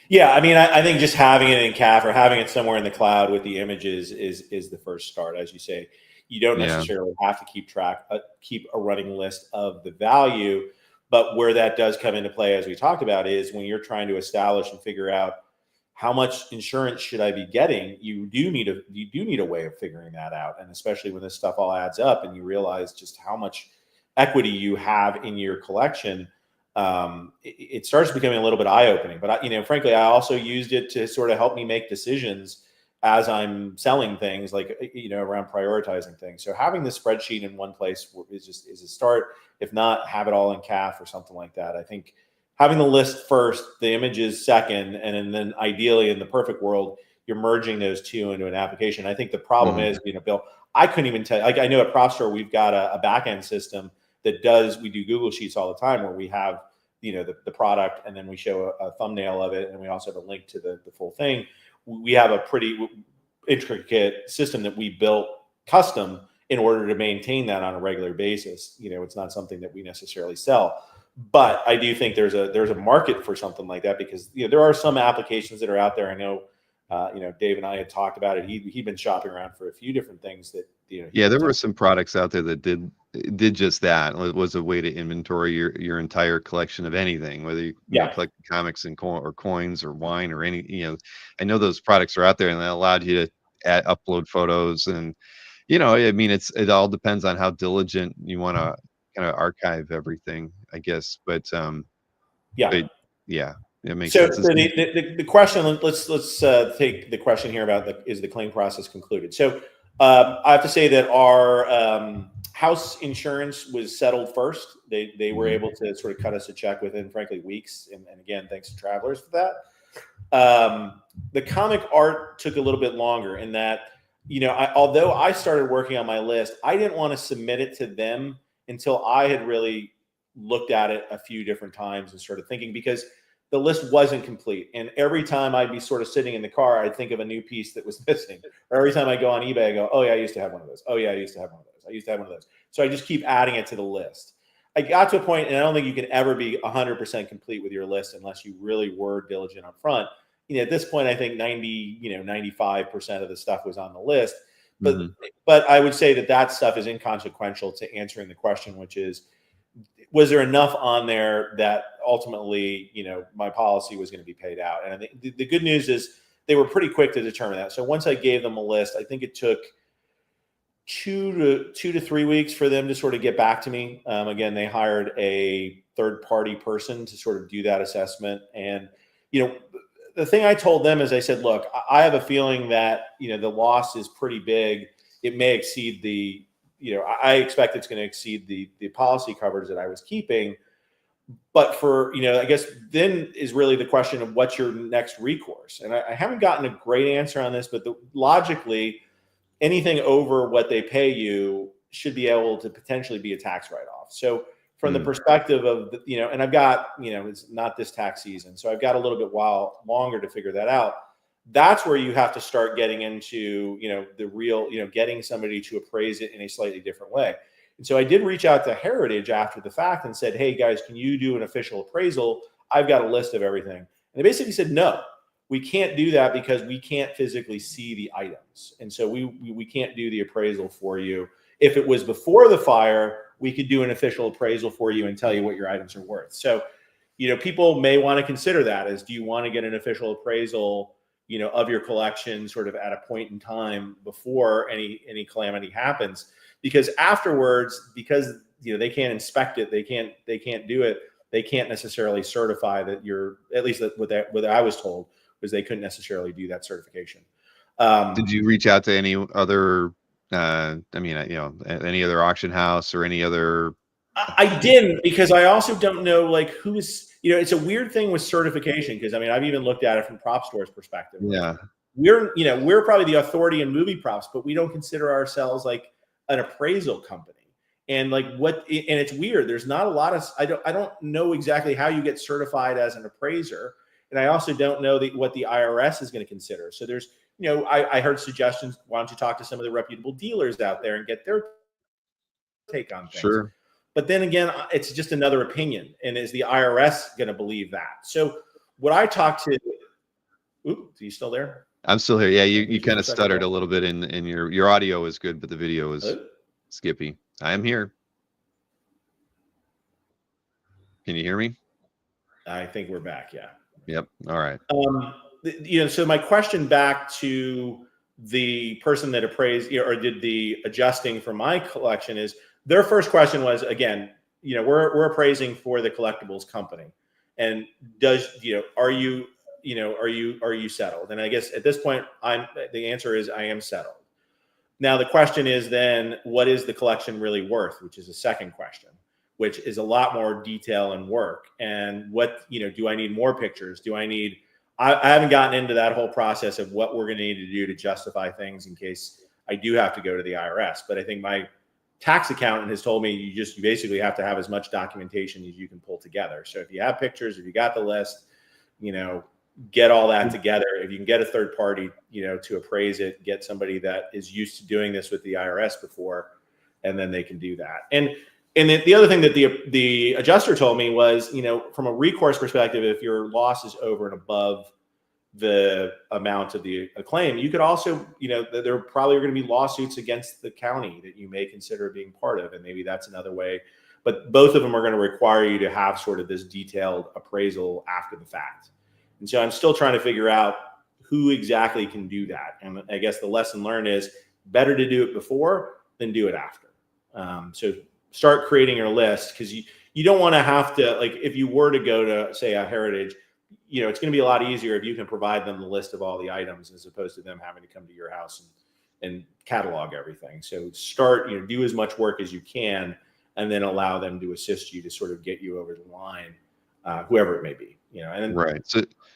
Yeah, I mean, I think just having it in CAF or having it somewhere in the cloud with the images is the first start. As you say, you don't necessarily have to keep a running list of the value, but where that does come into play, as we talked about, is when you're trying to establish and figure out how much insurance should I be getting. You do need a way of figuring that out, and especially when this stuff all adds up and you realize just how much equity you have in your collection. It starts becoming a little bit eye-opening. But frankly, I also used it to sort of help me make decisions as I'm selling things, like around prioritizing things. So having the spreadsheet in one place is a start. If not, have it all in CAF or something like that. I think having the list first, the images second, and then ideally in the perfect world, you're merging those two into an application. I think the problem is, Bill, I couldn't even tell. Like I know at Prop Store we've got a back-end system that we do Google Sheets all the time where we have the product, and then we show a thumbnail of it, and we also have a link to the full thing. We have a pretty intricate system that we built custom in order to maintain that on a regular basis. It's not something that we necessarily sell, but I do think there's a market for something like that, because there are some applications that are out there. I know Dave and I had talked about it. He'd been shopping around for a few different things that there were some products out there that did just that. It was a way to inventory your entire collection of anything, whether you collect comics and or coins or wine or any. I know those products are out there, and that allowed you to upload photos, and I mean, it all depends on how diligent you want to kind of archive everything, I guess. But it makes sense. So the question, let's take the question here about is the claim process concluded? So I have to say that our house insurance was settled first. They were able to sort of cut us a check within, frankly, weeks. And again, thanks to Travelers for that. The comic art took a little bit longer in that, although I started working on my list, I didn't want to submit it to them until I had really looked at it a few different times and started thinking, because the list wasn't complete. And every time I'd be sort of sitting in the car, I'd think of a new piece that was missing. Or every time I go on eBay, I go, oh yeah, I used to have one of those. Oh yeah, I used to have one of those. I used to have one of those. So I just keep adding it to the list. I got to a point, and I don't think you can ever be 100% complete with your list unless you really were diligent up front. At this point, I think 95% of the stuff was on the list. But I would say that stuff is inconsequential to answering the question, which is, was there enough on there that ultimately, my policy was going to be paid out? And I think the good news is they were pretty quick to determine that. So once I gave them a list, I think it took 2 to 3 weeks for them to sort of get back to me. Again, they hired a third-party person to sort of do that assessment. And, the thing I told them is I said, look, I have a feeling that, the loss is pretty big. It may exceed the, I expect it's going to exceed the policy coverage that I was keeping. But for, I guess then is really the question of what's your next recourse. And I haven't gotten a great answer on this, but logically, anything over what they pay you should be able to potentially be a tax write-off. So from the perspective of, and I've got, it's not this tax season, so I've got a little bit longer to figure that out. That's where you have to start getting into, the real, getting somebody to appraise it in a slightly different way. And so I did reach out to Heritage after the fact and said, hey guys, can you do an official appraisal? I've got a list of everything. And they basically said, no, we can't do that because we can't physically see the items. And so we can't do the appraisal for you. If it was before the fire, we could do an official appraisal for you and tell you what your items are worth. So, people may want to consider that as, do you want to get an official appraisal, of your collection sort of at a point in time before any calamity happens? Because afterwards, because, they can't inspect it, they can't do it. They can't necessarily certify that you're, at least what I was told was they couldn't necessarily do that certification. Did you reach out to any other, any other auction house or any other? I didn't, because I also don't know, like, who's, it's a weird thing with certification. Because I've even looked at it from prop stores perspective. Yeah. We're probably the authority in movie props, but we don't consider ourselves like an appraisal company. And and it's weird. There's not a lot of, I don't know exactly how you get certified as an appraiser. And I also don't know what the IRS is going to consider. So there's, I heard suggestions. Why don't you talk to some of the reputable dealers out there and get their take on things? Sure. But then again, it's just another opinion. And is the IRS going to believe that? So what I talked to, are you still there? I'm still here. Yeah, you kind of stuttered a little bit in your audio is good, but the video is skippy. I am here. Can you hear me? I think we're back. Yeah. Yep. All right. So my question back to the person that appraised or did the adjusting for my collection is, their first question was, again, we're appraising for the collectibles company, and are you settled? And I guess at this point, the answer is I am settled. Now the question is then, what is the collection really worth? Which is a second question, which is a lot more detail and work. And what, do I need more pictures? I haven't gotten into that whole process of what we're going to need to do to justify things in case I do have to go to the IRS. But I think my tax accountant has told me you basically have to have as much documentation as you can pull together. So if you have pictures, if you got the list, get all that together. If you can get a third party, to appraise it, get somebody that is used to doing this with the IRS before, and then they can do that. And the other thing that the adjuster told me was, from a recourse perspective, if your loss is over and above the amount of the claim, you could also, there probably are going to be lawsuits against the county that you may consider being part of. And maybe that's another way. But both of them are going to require you to have sort of this detailed appraisal after the fact. And so I'm still trying to figure out who exactly can do that. And I guess the lesson learned is better to do it before than do it after. So start creating your list, because you don't want to have to, like, if you were to go to, say, a Heritage, it's going to be a lot easier if you can provide them the list of all the items as opposed to them having to come to your house and catalog everything. So start, do as much work as you can, and then allow them to assist you to sort of get you over the line, whoever it may be. And right.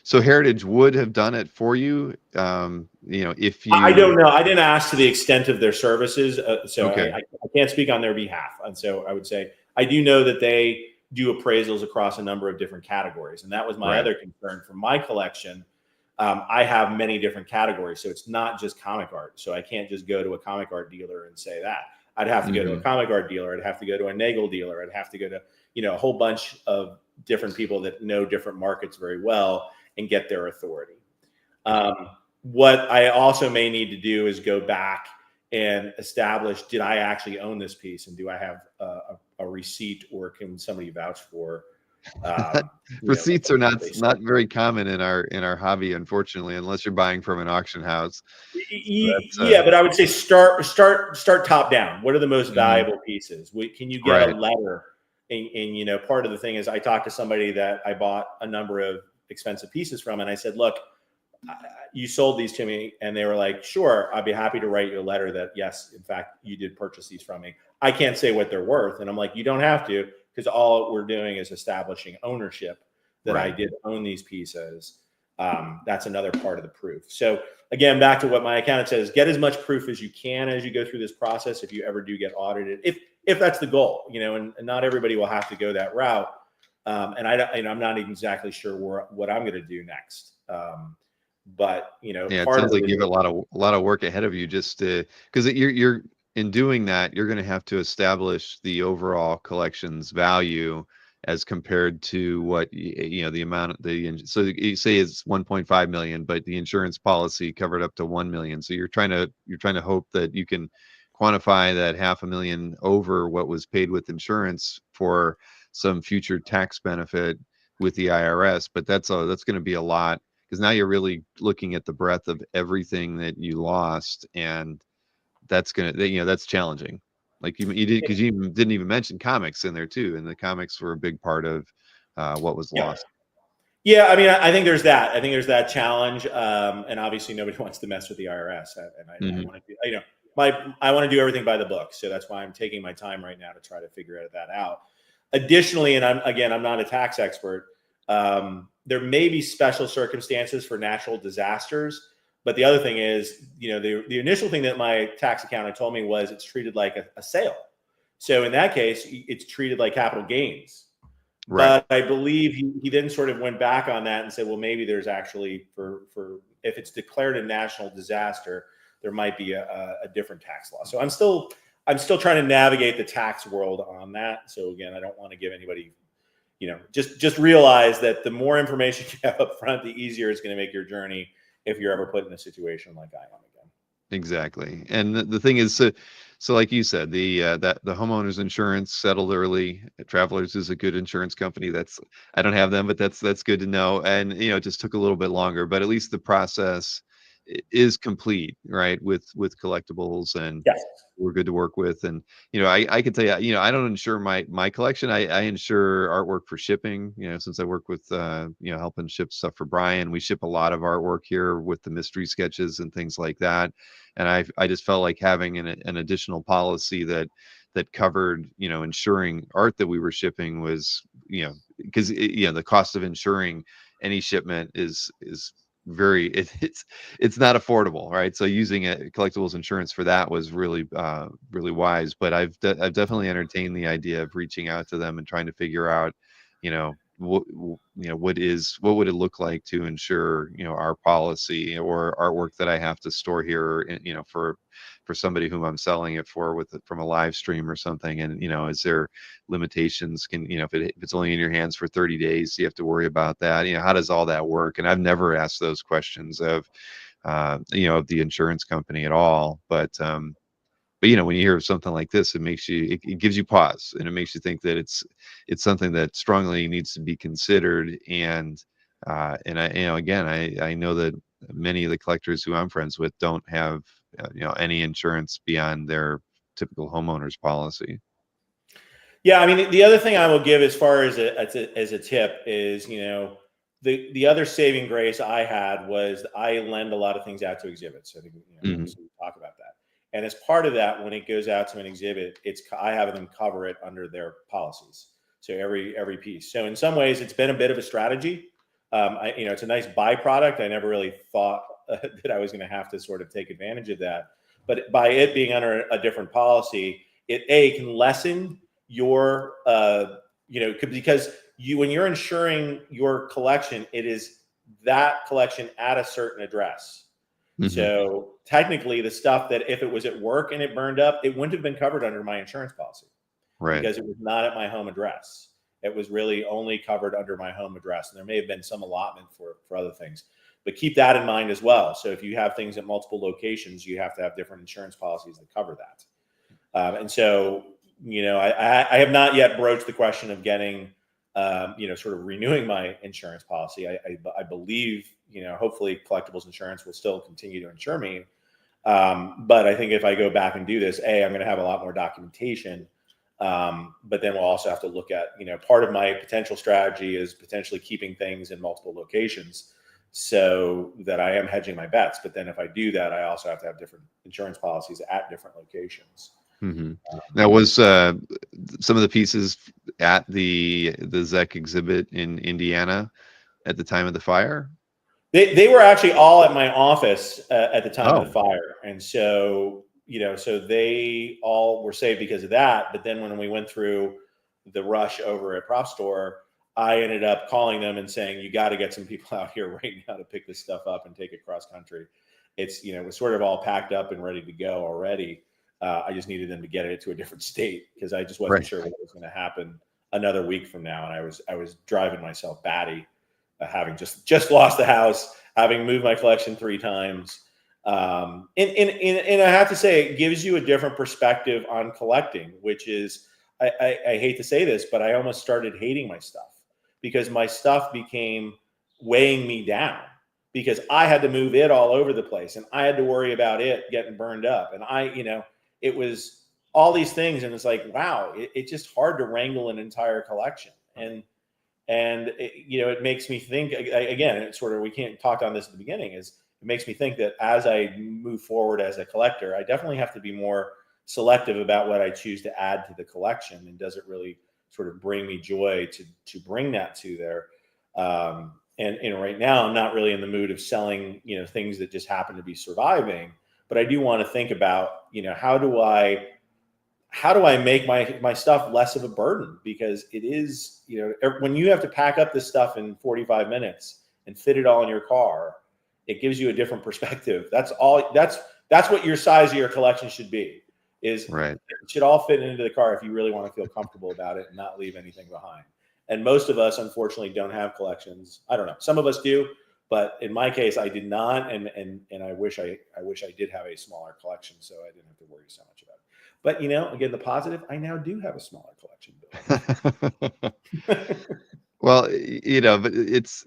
So Heritage would have done it for you, if you. I don't know. I didn't ask to the extent of their services, so okay. I can't speak on their behalf. And so I would say I do know that they do appraisals across a number of different categories, and that was my other concern for my collection. I have many different categories, so it's not just comic art. So I can't just go to a comic art dealer and say that. I'd have to go to a comic art dealer. I'd have to go to a Nagel dealer. I'd have to go to a whole bunch of different people that know different markets very well and get their authority. What I also may need to do is go back and establish, did I actually own this piece, and do I have a receipt, or can somebody vouch for? Receipts are not very common in our hobby, unfortunately, unless you're buying from an auction house. But I would say start top down. What are the most valuable pieces? Can you get a letter? And part of the thing is, I talked to somebody that I bought a number of expensive pieces from. And I said, look, you sold these to me. And they were like, sure, I'd be happy to write you a letter that, yes, in fact, you did purchase these from me. I can't say what they're worth. And I'm like, you don't have to, because all we're doing is establishing ownership that I did own these pieces. That's another part of the proof. So again, back to what my accountant says, get as much proof as you can as you go through this process. If you ever do get audited, if that's the goal, and not everybody will have to go that route. And I'm not even exactly sure what I'm going to do next. But it sounds like you have a lot of work ahead of you, just because you're in doing that, you're going to have to establish the overall collections value as compared to what the amount so you say it's 1.5 million, but the insurance policy covered up to 1 million. So you're trying to hope that you can quantify that $500,000 over what was paid with insurance for some future tax benefit with the IRS. But that's going to be a lot, because now you're really looking at the breadth of everything that you lost, and that's that's challenging. Like you did, because you didn't even mention comics in there too, and the comics were a big part of what was lost. Yeah, I mean, I think there's that. I think there's that challenge, and obviously nobody wants to mess with the IRS, and I want to do, I want to do everything by the book. So that's why I'm taking my time right now to try to figure that out. Additionally, and I'm not a tax expert. There may be special circumstances for natural disasters, but the other thing is, the initial thing that my tax accountant told me was it's treated like a sale. So in that case, it's treated like capital gains. Right. But I believe he then sort of went back on that and said, well, maybe there's actually for if it's declared a national disaster, there might be a different tax law. So I'm still trying to navigate the tax world on that. So again, I don't want to give anybody, just realize that the more information you have up front, the easier it's going to make your journey if you're ever put in a situation like I am again. Exactly. And the thing is, so like you said, the homeowners insurance settled early. Travelers is a good insurance company. I don't have them, but that's good to know. And it just took a little bit longer, but at least the process is complete, right? With collectibles, and yes, we're good to work with. And I can tell you, I don't insure my collection. I insure artwork for shipping. Since I work with helping ship stuff for Brian, we ship a lot of artwork here with the mystery sketches and things like that. And I just felt like having an additional policy that covered insuring art that we were shipping was because the cost of insuring any shipment is very it's not affordable, right? So using a collectibles insurance for that was really really wise. But I've definitely entertained the idea of reaching out to them and trying to figure out what would it look like to insure our policy or artwork that I have to store here for somebody whom I'm selling it for from a live stream or something. And is there limitations? Can if it's only in your hands for 30 days, you have to worry about that. How does all that work? And I've never asked those questions of of the insurance company at all. But when you hear of something like this, it gives you pause, and it makes you think that it's something that strongly needs to be considered. And I know that many of the collectors who I'm friends with don't have any insurance beyond their typical homeowner's policy. Yeah, I mean, the other thing I will give as far as a tip is, the other saving grace I had was I lend a lot of things out to exhibits. I think we talk about that. And as part of that, when it goes out to an exhibit, I have them cover it under their policies. So every piece. So in some ways, it's been a bit of a strategy. It's a nice byproduct. I never really thought that I was going to have to sort of take advantage of that. But by it being under a different policy, it can lessen your, because when you're insuring your collection, it is that collection at a certain address. Mm-hmm. So technically the stuff that if it was at work and it burned up, it wouldn't have been covered under my insurance policy. Right. Because it was not at my home address. It was really only covered under my home address. And there may have been some allotment for other things, but keep that in mind as well. So if you have things at multiple locations, you have to have different insurance policies that cover that. And so, I have not yet broached the question of getting, sort of renewing my insurance policy. I believe, hopefully collectibles insurance will still continue to insure me. But I think if I go back and do this, I'm going to have a lot more documentation But then we'll also have to look at, part of my potential strategy is potentially keeping things in multiple locations so that I am hedging my bets. But then if I do that, I also have to have different insurance policies at different locations. Now, was some of the pieces at the Zeck exhibit in Indiana at the time of the fire? They were actually all at my office at the time of the fire. And so, so they all were saved because of that. But then when we went through the rush over at Prop Store, I ended up calling them and saying, you got to get some people out here right now to pick this stuff up and take it cross country. It's, it was sort of all packed up and ready to go already. I just needed them to get it to a different state because I just wasn't sure what was going to happen another week from now. And I was driving myself batty, having just lost the house, having moved my collection 3 times. And I have to say, it gives you a different perspective on collecting, which is, I hate to say this, but I almost started hating my stuff because my stuff became weighing me down because I had to move it all over the place and I had to worry about it getting burned up. And it was all these things. And it's like, wow, it's just hard to wrangle an entire collection. And it makes me think, again, it's sort of, we can't talk on this at the beginning, it makes me think that as I move forward as a collector, I definitely have to be more selective about what I choose to add to the collection. And does it really sort of bring me joy to bring that to there? And right now I'm not really in the mood of selling, things that just happen to be surviving, but I do want to think about, how do I make my stuff less of a burden? Because it is, when you have to pack up this stuff in 45 minutes and fit it all in your car, it gives you a different perspective. That's what your size of your collection should be, is it should all fit into the car if you really want to feel comfortable about it and not leave anything behind. And most of us, unfortunately, don't have collections. I don't know. Some of us do, but in my case, I did not. And I wish I did have a smaller collection so I didn't have to worry so much about it. But, again, the positive, I now do have a smaller collection. Well, but it's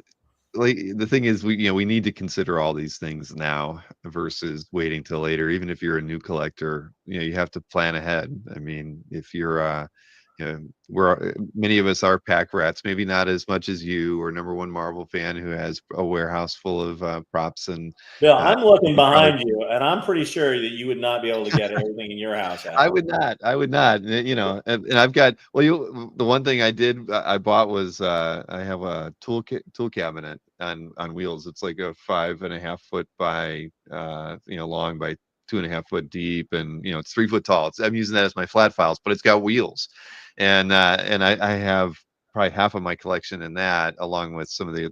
like, the thing is, we need to consider all these things now versus waiting till later. Even if you're a new collector, you have to plan ahead. I mean, if you're, many of us are pack rats, maybe not as much as you or #1 Marvel fan who has a warehouse full of props and. Bill, I'm looking behind you, and I'm pretty sure that you would not be able to get everything in your house out. I would not. And I've got. Well, the one thing I bought was I have a tool cabinet on wheels. It's like a 5.5 foot by long by 2.5 foot deep, and it's 3 foot tall. I'm using that as my flat files, but it's got wheels, and I have probably half of my collection in that, along with some of the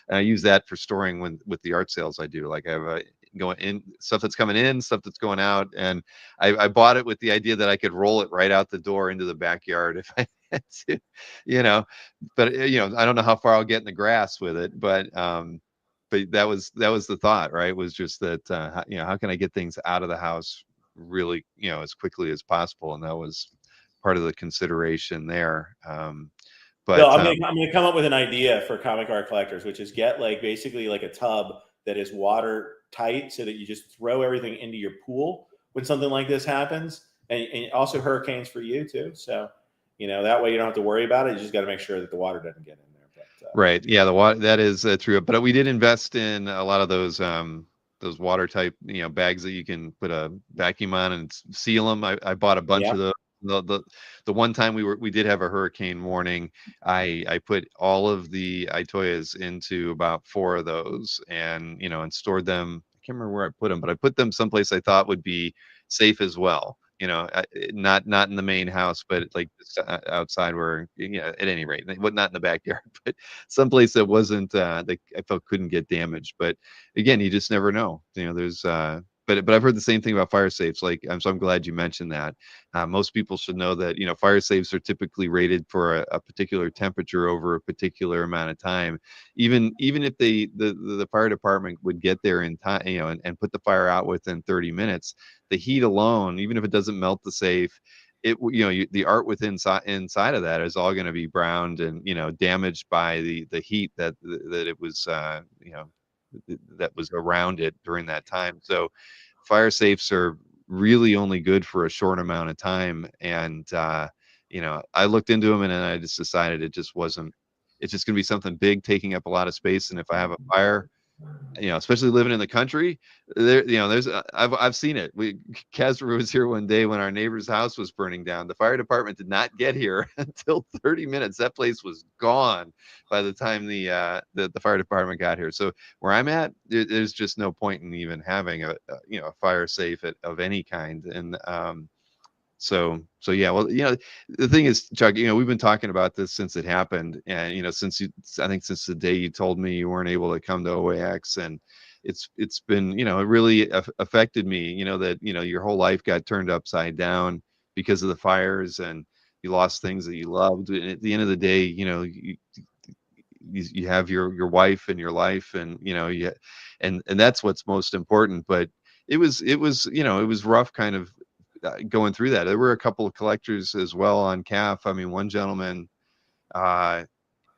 and I use that for storing with the art sales I do. Like I have going in stuff that's coming in, stuff that's going out, and I bought it with the idea that I could roll it right out the door into the backyard if I had to, but I don't know how far I'll get in the grass with it, but that was the thought, right? Was just that how can I get things out of the house really as quickly as possible, and that was part of the consideration there. But Bill, I'm gonna come up with an idea for comic art collectors, which is get basically a tub that is watertight so that you just throw everything into your pool when something like this happens, and also hurricanes for you too. So that way you don't have to worry about it. You just got to make sure that the water doesn't get in there. But, right, yeah, the water, that is true. But we did invest in a lot of those water type bags that you can put a vacuum on and seal them. I bought a bunch of those. The one time we did have a hurricane warning, I put all of the Itoyas into about 4 of those, and and stored them. I can't remember where I put them, but I put them someplace I thought would be safe as well. Not in the main house, but outside where, at any rate, but not in the backyard, but someplace that wasn't that I felt couldn't get damaged. But again, you just never know. There's but I've heard the same thing about fire safes. So I'm glad you mentioned that. Most people should know that fire safes are typically rated for a particular temperature over a particular amount of time. Even if the fire department would get there in time, and put the fire out within 30 minutes, the heat alone, even if it doesn't melt the safe, the art inside of that is all going to be browned and damaged by the heat that it was that was around it during that time. So fire safes are really only good for a short amount of time, and I looked into them and then I just decided it just wasn't. It's just going to be something big, taking up a lot of space. And if I have a fire, especially living in the country, there's I've seen it. Casper was here one day when our neighbor's house was burning down. The fire department did not get here until 30 minutes. That place was gone by the time the fire department got here. So where I'm at, there's just no point in even having a fire safe of any kind. And so yeah, well, the thing is, Chuck, we've been talking about this since it happened, and I think since the day you told me you weren't able to come to OAX, and it's been, it really affected me, that your whole life got turned upside down because of the fires, and you lost things that you loved. And at the end of the day, you have your wife and your life, and and that's what's most important. But it was rough, kind of going through that. There were a couple of collectors as well on CAF. I mean, one gentleman,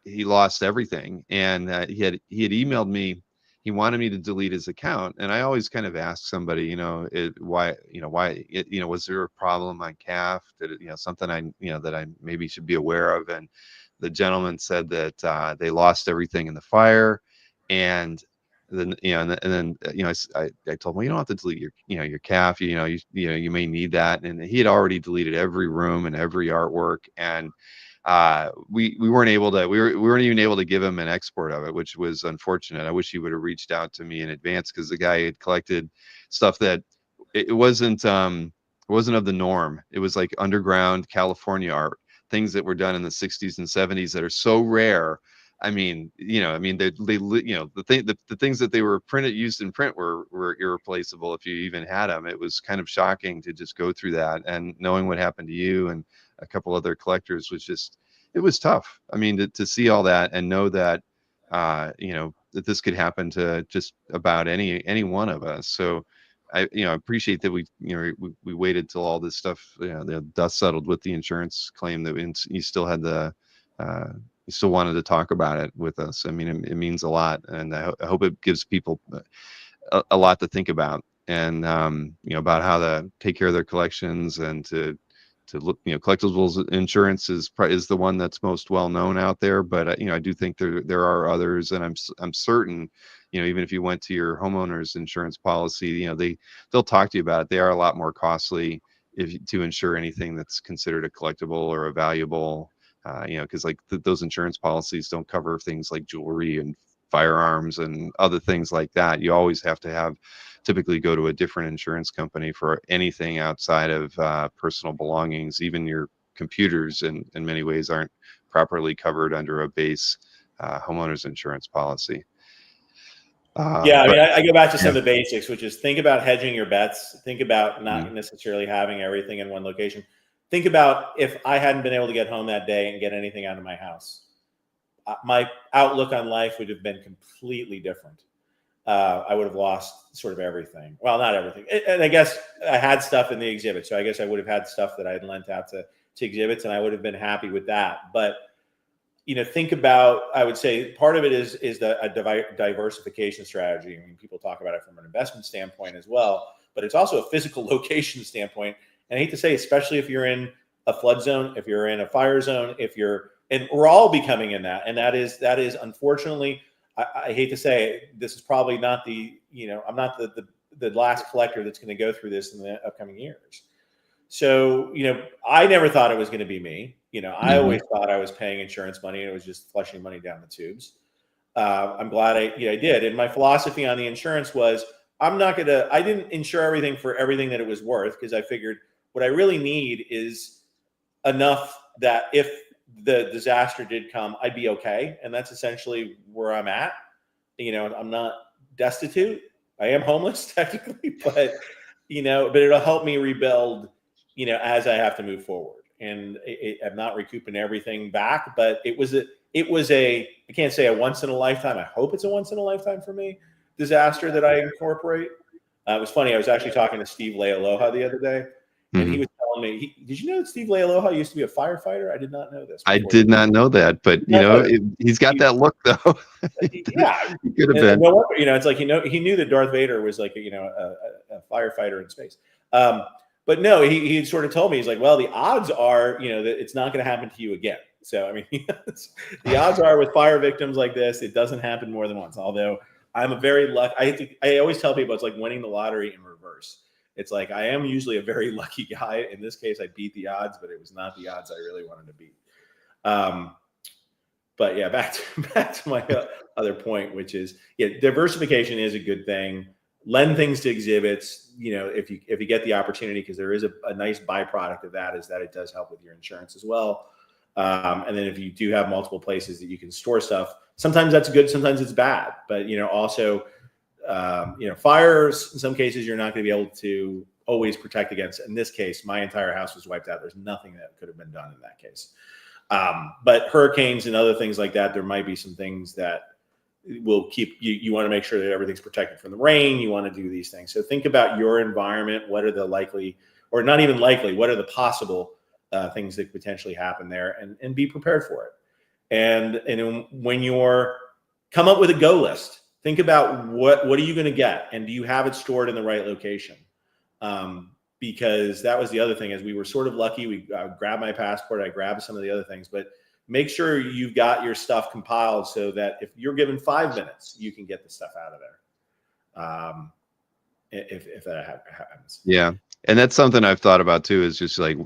he lost everything, and he had emailed me. He wanted me to delete his account, and I always kind of ask somebody, why, was there a problem on CAF? Did it, something that I maybe should be aware of? And the gentleman said that they lost everything in the fire, and then I told him, well, you don't have to delete your CAF, you may need that. And he had already deleted every room and every artwork, and we weren't even able to give him an export of it, which was unfortunate. I wish he would have reached out to me in advance, because the guy had collected stuff that it wasn't of the norm. It was like underground California art, things that were done in the 60s and 70s that are so rare. I mean, the things that they were used in print were irreplaceable if you even had them. It was kind of shocking to just go through that, and knowing what happened to you and a couple other collectors it was tough. I mean, to see all that and know that, that this could happen to just about any one of us. So I appreciate that we waited till all this stuff, the dust settled with the insurance claim, that you still had you still wanted to talk about it with us. I mean, it means a lot, and I hope it gives people a lot to think about, and about how to take care of their collections, and to look, collectibles insurance is the one that's most well known out there. But I do think there are others, and I'm certain, even if you went to your homeowner's insurance policy, they'll talk to you about it. They are a lot more costly to insure anything that's considered a collectible or a valuable. Because like those insurance policies don't cover things like jewelry and firearms and other things like that. You always have to typically go to a different insurance company for anything outside of personal belongings. Even your computers, in many ways, aren't properly covered under a base homeowner's insurance policy. Yeah, I mean, I go back to some of the basics, which is think about hedging your bets. Think about not necessarily having everything in one location. Think about if I hadn't been able to get home that day and get anything out of my house. My outlook on life would have been completely different. I would have lost sort of everything. Well, not everything. And I guess I had stuff in the exhibit. So I guess I would have had stuff that I had lent out to exhibits, and I would have been happy with that. But, think about, I would say part of it is a diversification strategy. I mean, people talk about it from an investment standpoint as well, but it's also a physical location standpoint. And I hate to say, especially if you're in a flood zone, if you're in a fire zone, and we're all becoming in that. And that is unfortunately, I hate to say, this is probably not I'm not the last collector that's going to go through this in the upcoming years. So, I never thought it was going to be me. I always thought I was paying insurance money and it was just flushing money down the tubes. I'm glad I did. And my philosophy on the insurance was, I didn't insure everything for everything that it was worth, because I figured what I really need is enough that if the disaster did come, I'd be okay. And that's essentially where I'm at. I'm not destitute. I am homeless technically, but it'll help me rebuild, as I have to move forward. And I'm not recouping everything back, but it was I can't say a once in a lifetime. I hope it's a once in a lifetime for me disaster that I incorporate. It was funny. I was actually talking to Steve Lealoha the other day, and he was telling me, did you know that Steve Lealoha used to be a firefighter? I did not know this. I did not know that, but he's got that look though. Yeah, he could have been. It's like he knew that Darth Vader was like a firefighter in space. But but no, he had sort of told me, he's like, well, the odds are, that it's not going to happen to you again. So, I mean, the odds are with fire victims like this, it doesn't happen more than once. Although I'm a very lucky, I always tell people it's like winning the lottery in reverse. It's like, I am usually a very lucky guy. In this case, I beat the odds, but it was not the odds I really wanted to beat. But yeah, back to my other point, which is, diversification is a good thing. Lend things to exhibits, if you get the opportunity, because there is a nice byproduct of that, is that it does help with your insurance as well. And then if you do have multiple places that you can store stuff, sometimes that's good, sometimes it's bad. But also, fires, in some cases, you're not going to be able to always protect against. In this case, my entire house was wiped out. There's nothing that could have been done in that case. But hurricanes and other things like that, there might be some things that will keep you want to make sure that everything's protected from the rain. You want to do these things. So think about your environment. What are the likely, or not even likely, what are the possible things that potentially happen there, and be prepared for it. And when you're come up with a go list, think about what are you going to get, and do you have it stored in the right location? Because that was the other thing, is we were sort of lucky. We grabbed my passport, I grabbed some of the other things, but make sure you've got your stuff compiled so that if you're given 5 minutes, you can get the stuff out of there. If that happens. Yeah. And that's something I've thought about too, is just like,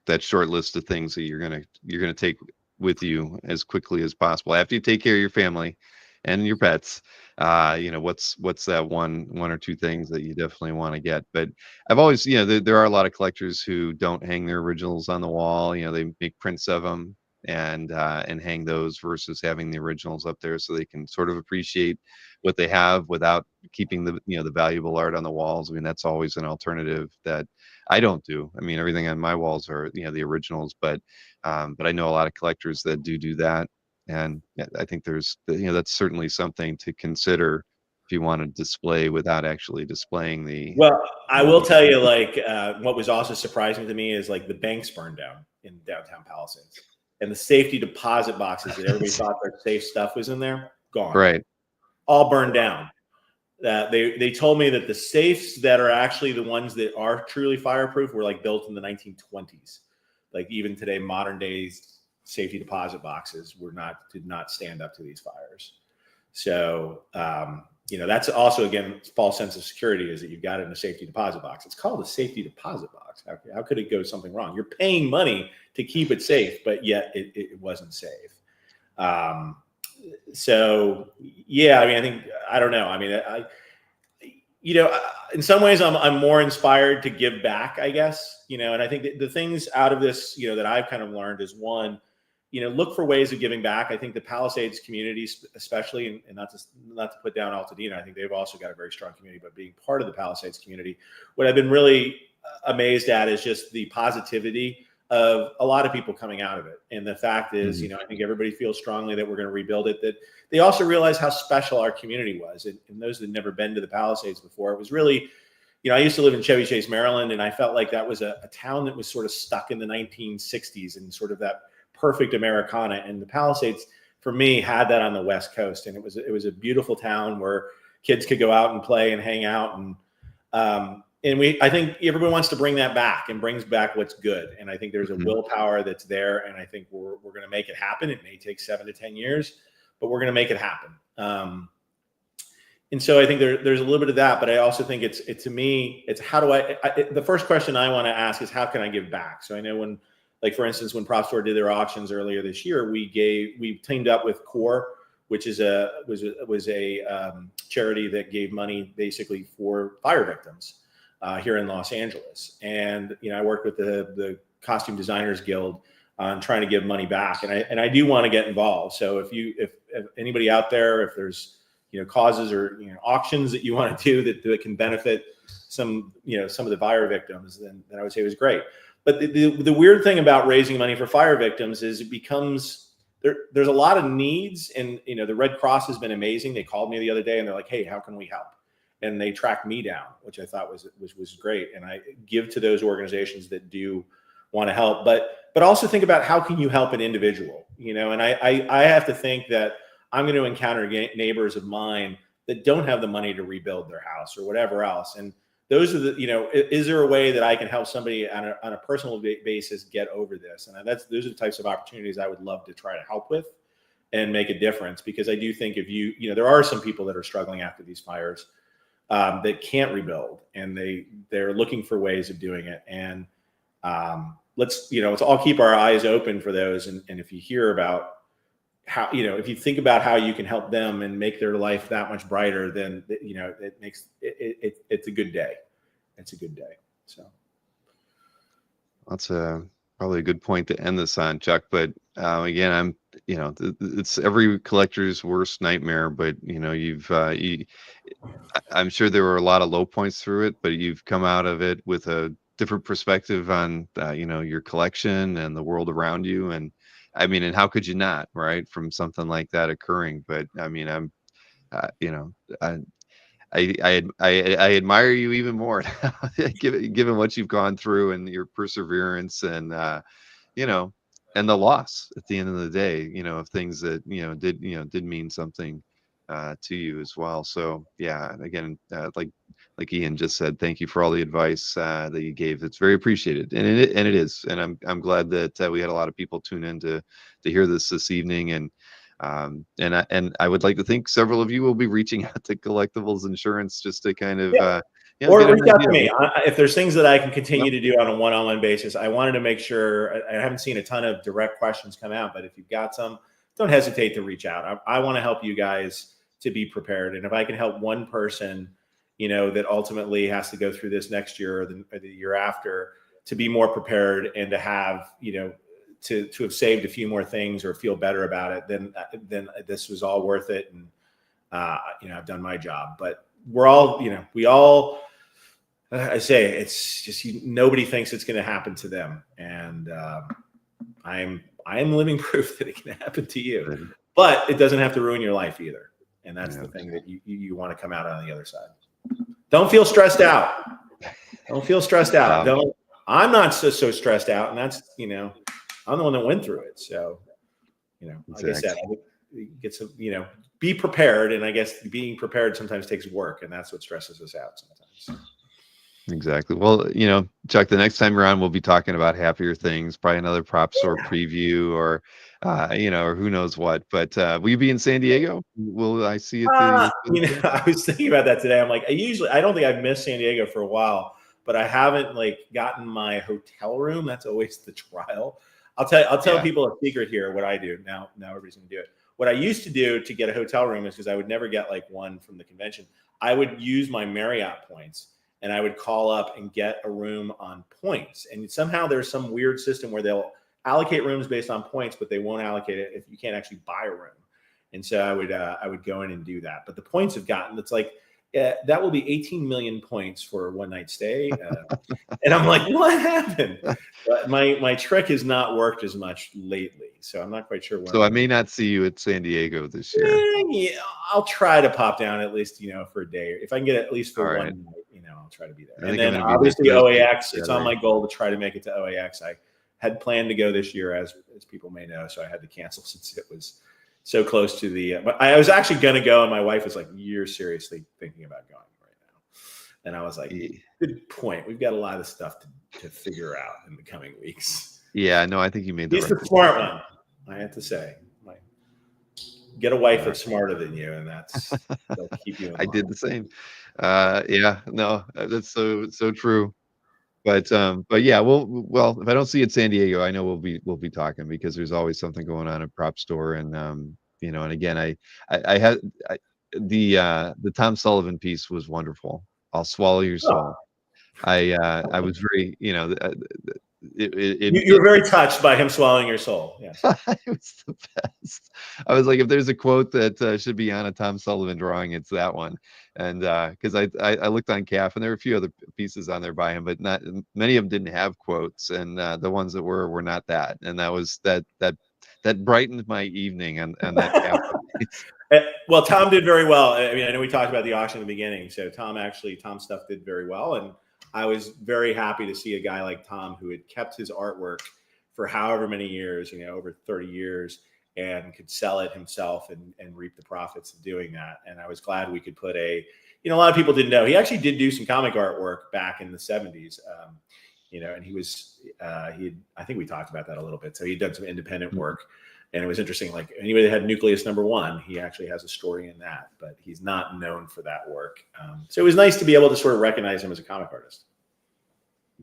that short list of things that you're going to take with you as quickly as possible after you take care of your family and your pets. What's that one or two things that you definitely want to get. But I've always, there are a lot of collectors who don't hang their originals on the wall. They make prints of them and hang those versus having the originals up there, so they can sort of appreciate what they have without keeping the the valuable art on the walls. I mean, that's always an alternative that I don't do. I mean, everything on my walls are the originals, but I know a lot of collectors that do that. And I think there's that's certainly something to consider if you want to display without actually displaying the. Well, I will tell you, like, what was also surprising to me is, like, the banks burned down in downtown Palisades, and the safety deposit boxes that everybody thought their safe stuff was in there, gone. Right. All burned down. They told me that the safes that are actually the ones that are truly fireproof were like built in the 1920s. Like, even today, modern days safety deposit boxes did not stand up to these fires. So, that's also, again, false sense of security, is that you've got it in a safety deposit box. It's called a safety deposit box. How could it go something wrong? You're paying money to keep it safe, but yet it wasn't safe. So, yeah, I mean, I don't know. I mean, in some ways I'm more inspired to give back, I guess, and I think that the things out of this, that I've kind of learned is, one, look for ways of giving back. I think the Palisades community, especially, and not to put down Altadena, I think they've also got a very strong community, but being part of the Palisades community, what I've been really amazed at is just the positivity of a lot of people coming out of it. And the fact is, I think everybody feels strongly that we're going to rebuild it, that they also realize how special our community was. And those that had never been to the Palisades before, it was really, I used to live in Chevy Chase, Maryland, and I felt like that was a town that was sort of stuck in the 1960s and sort of that perfect Americana. And the Palisades, for me, had that on the West Coast. And it was a beautiful town where kids could go out and play and hang out. And I think everybody wants to bring that back, and brings back what's good. And I think there's a willpower that's there, and I think we're going to make it happen. It may take 7 to 10 years, but we're going to make it happen. And so I think there's a little bit of that, but I also think to me, it's how do the first question I want to ask is, how can I give back? So I know when, like, for instance, when Prop Store did their auctions earlier this year, we teamed up with CORE, which was a charity that gave money basically for fire victims here in Los Angeles. And, I worked with the Costume Designers Guild on trying to give money back. And I do want to get involved. So if anybody out there, if there's, causes or, auctions that you want to do that can benefit some of the fire victims, then I would say it was great. But the weird thing about raising money for fire victims is it becomes, there's a lot of needs. And, the Red Cross has been amazing. They called me the other day and they're like, hey, how can we help? And they tracked me down, which I thought was great. And I give to those organizations that do want to help, but also think about, how can you help an individual, and I have to think that I'm going to encounter neighbors of mine that don't have the money to rebuild their house or whatever else. And those are the, is there a way that I can help somebody on a personal basis get over this? And those are the types of opportunities I would love to try to help with and make a difference, because I do think if there are some people that are struggling after these fires that can't rebuild, and they're looking for ways of doing it. And let's all keep our eyes open for those. And if you hear about how, if you think about how you can help them and make their life that much brighter, then, it makes it's a good day. It's a good day. So that's probably a good point to end this on, Chuck. But again, it's every collector's worst nightmare. But I'm sure there were a lot of low points through it, but you've come out of it with a different perspective on your collection and the world around you. And I mean, and how could you not, right, from something like that occurring? But I mean, I admire you even more given what you've gone through and your perseverance, and and the loss at the end of the day, of things that did mean something to you as well. So yeah, again, like Ian just said, thank you for all the advice that you gave. It's very appreciated, and it is. And I'm glad that we had a lot of people tune in to hear this evening. And I would like to think several of you will be reaching out to Collectibles Insurance just to kind of or reach out to me if there's things that I can continue to do on a one-on-one basis. I wanted to make sure, I haven't seen a ton of direct questions come out, but if you've got some, don't hesitate to reach out. I want to help you guys to be prepared. And if I can help one person, that ultimately has to go through this next year or the year after, to be more prepared and to have, to have saved a few more things or feel better about it, then this was all worth it. And, I've done my job. But we're all, I say, it's just, nobody thinks it's going to happen to them. And I am living proof that it can happen to you, but it doesn't have to ruin your life either. And that's the thing that you want to come out on the other side. Don't feel stressed out. Don't feel stressed out. I'm not so stressed out. And that's, I'm the one that went through it. So, like I said, get some, be prepared. And I guess being prepared sometimes takes work, and that's what stresses us out sometimes. Exactly. Well, Chuck, the next time you're on, we'll be talking about happier things, probably another prop store preview, or or who knows what. But will you be in San Diego? Will I see it? I was thinking about that today. I'm like, I don't think I've missed San Diego for a while, but I haven't gotten my hotel room. That's always the trial. I'll tell people a secret here. What I do now everybody's gonna do it. What I used to do to get a hotel room is, because I would never get one from the convention, I would use my Marriott points, and I would call up and get a room on points. And somehow there's some weird system where they'll allocate rooms based on points, but they won't allocate it if you can't actually buy a room. And so I would go in and do that. But the points have gotten, it's that will be 18 million points for a one night stay. And I'm like, what happened? But my trick has not worked as much lately. So I'm not quite sure. So I may not see you at San Diego this year. Yeah, I'll try to pop down at least, for a day. If I can get at least for one night, I'll try to be there. And then obviously OAX, it's on my goal to try to make it to OAX. I had planned to go this year, as people may know, so I had to cancel since it was so close to the, but I was actually going to go, and my wife was like, you're seriously thinking about going right now? And I was like, good point. We've got a lot of stuff to figure out in the coming weeks. Yeah, no, I think you made the He's the smart one, I have to say. Get a wife that's smarter than you, and they'll keep you in line. I did the same. Yeah, no, that's so true. But yeah, well, if I don't see you at San Diego, I know we'll be talking, because there's always something going on at Prop Store. And and again, I had the Tom Sullivan piece was wonderful. I'll swallow your soul. I was very, you were very touched by him swallowing your soul. Yeah, it was the best. I was like, if there's a quote that should be on a Tom Sullivan drawing, it's that one. And because I looked on CAF, and there were a few other pieces on there by him, but not many of them didn't have quotes, and the ones that were not that. And that was that brightened my evening. And that CAF. Well, Tom did very well. I mean, I know we talked about the auction at the beginning, so Tom stuff did very well, and I was very happy to see a guy like Tom, who had kept his artwork for however many years, over 30 years, and could sell it himself and reap the profits of doing that. And I was glad we could put a a lot of people didn't know he actually did do some comic artwork back in the 70s. And he was I think we talked about that a little bit. So he'd done some independent work, and it was interesting. Like anybody that had Nucleus #1, he actually has a story in that, but he's not known for that work. So it was nice to be able to sort of recognize him as a comic artist.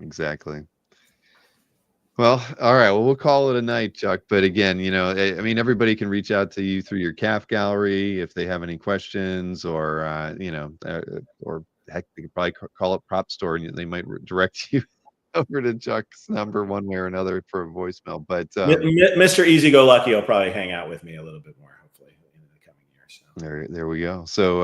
Exactly. Well, all right. Well, we'll call it a night, Chuck. But again, I mean, everybody can reach out to you through your calf gallery if they have any questions, or or heck, they could probably call up Prop Store and they might direct you over to Chuck's number one way or another for a voicemail. But Mr. Easy Go Lucky will probably hang out with me a little bit more, hopefully, in the coming years. So. there we go. So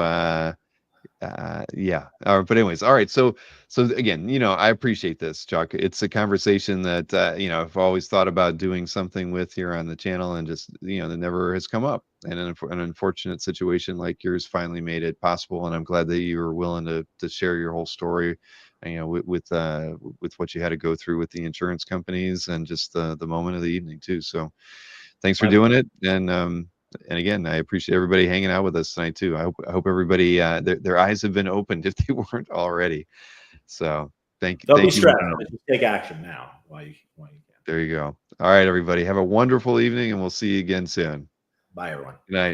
yeah. But anyways, all right. So again, I appreciate this, Chuck. It's a conversation that I've always thought about doing something with here on the channel, and just that never has come up. And an unfortunate situation like yours finally made it possible, and I'm glad that you were willing to share your whole story, with what you had to go through with the insurance companies, and just the moment of the evening too. So thanks for doing it. And again, I appreciate everybody hanging out with us tonight too. I hope everybody their eyes have been opened if they weren't already. So thank you. Don't be stressed. Just take action now while you can. There you go. All right, everybody. Have a wonderful evening, and we'll see you again soon. Bye, everyone. Good night.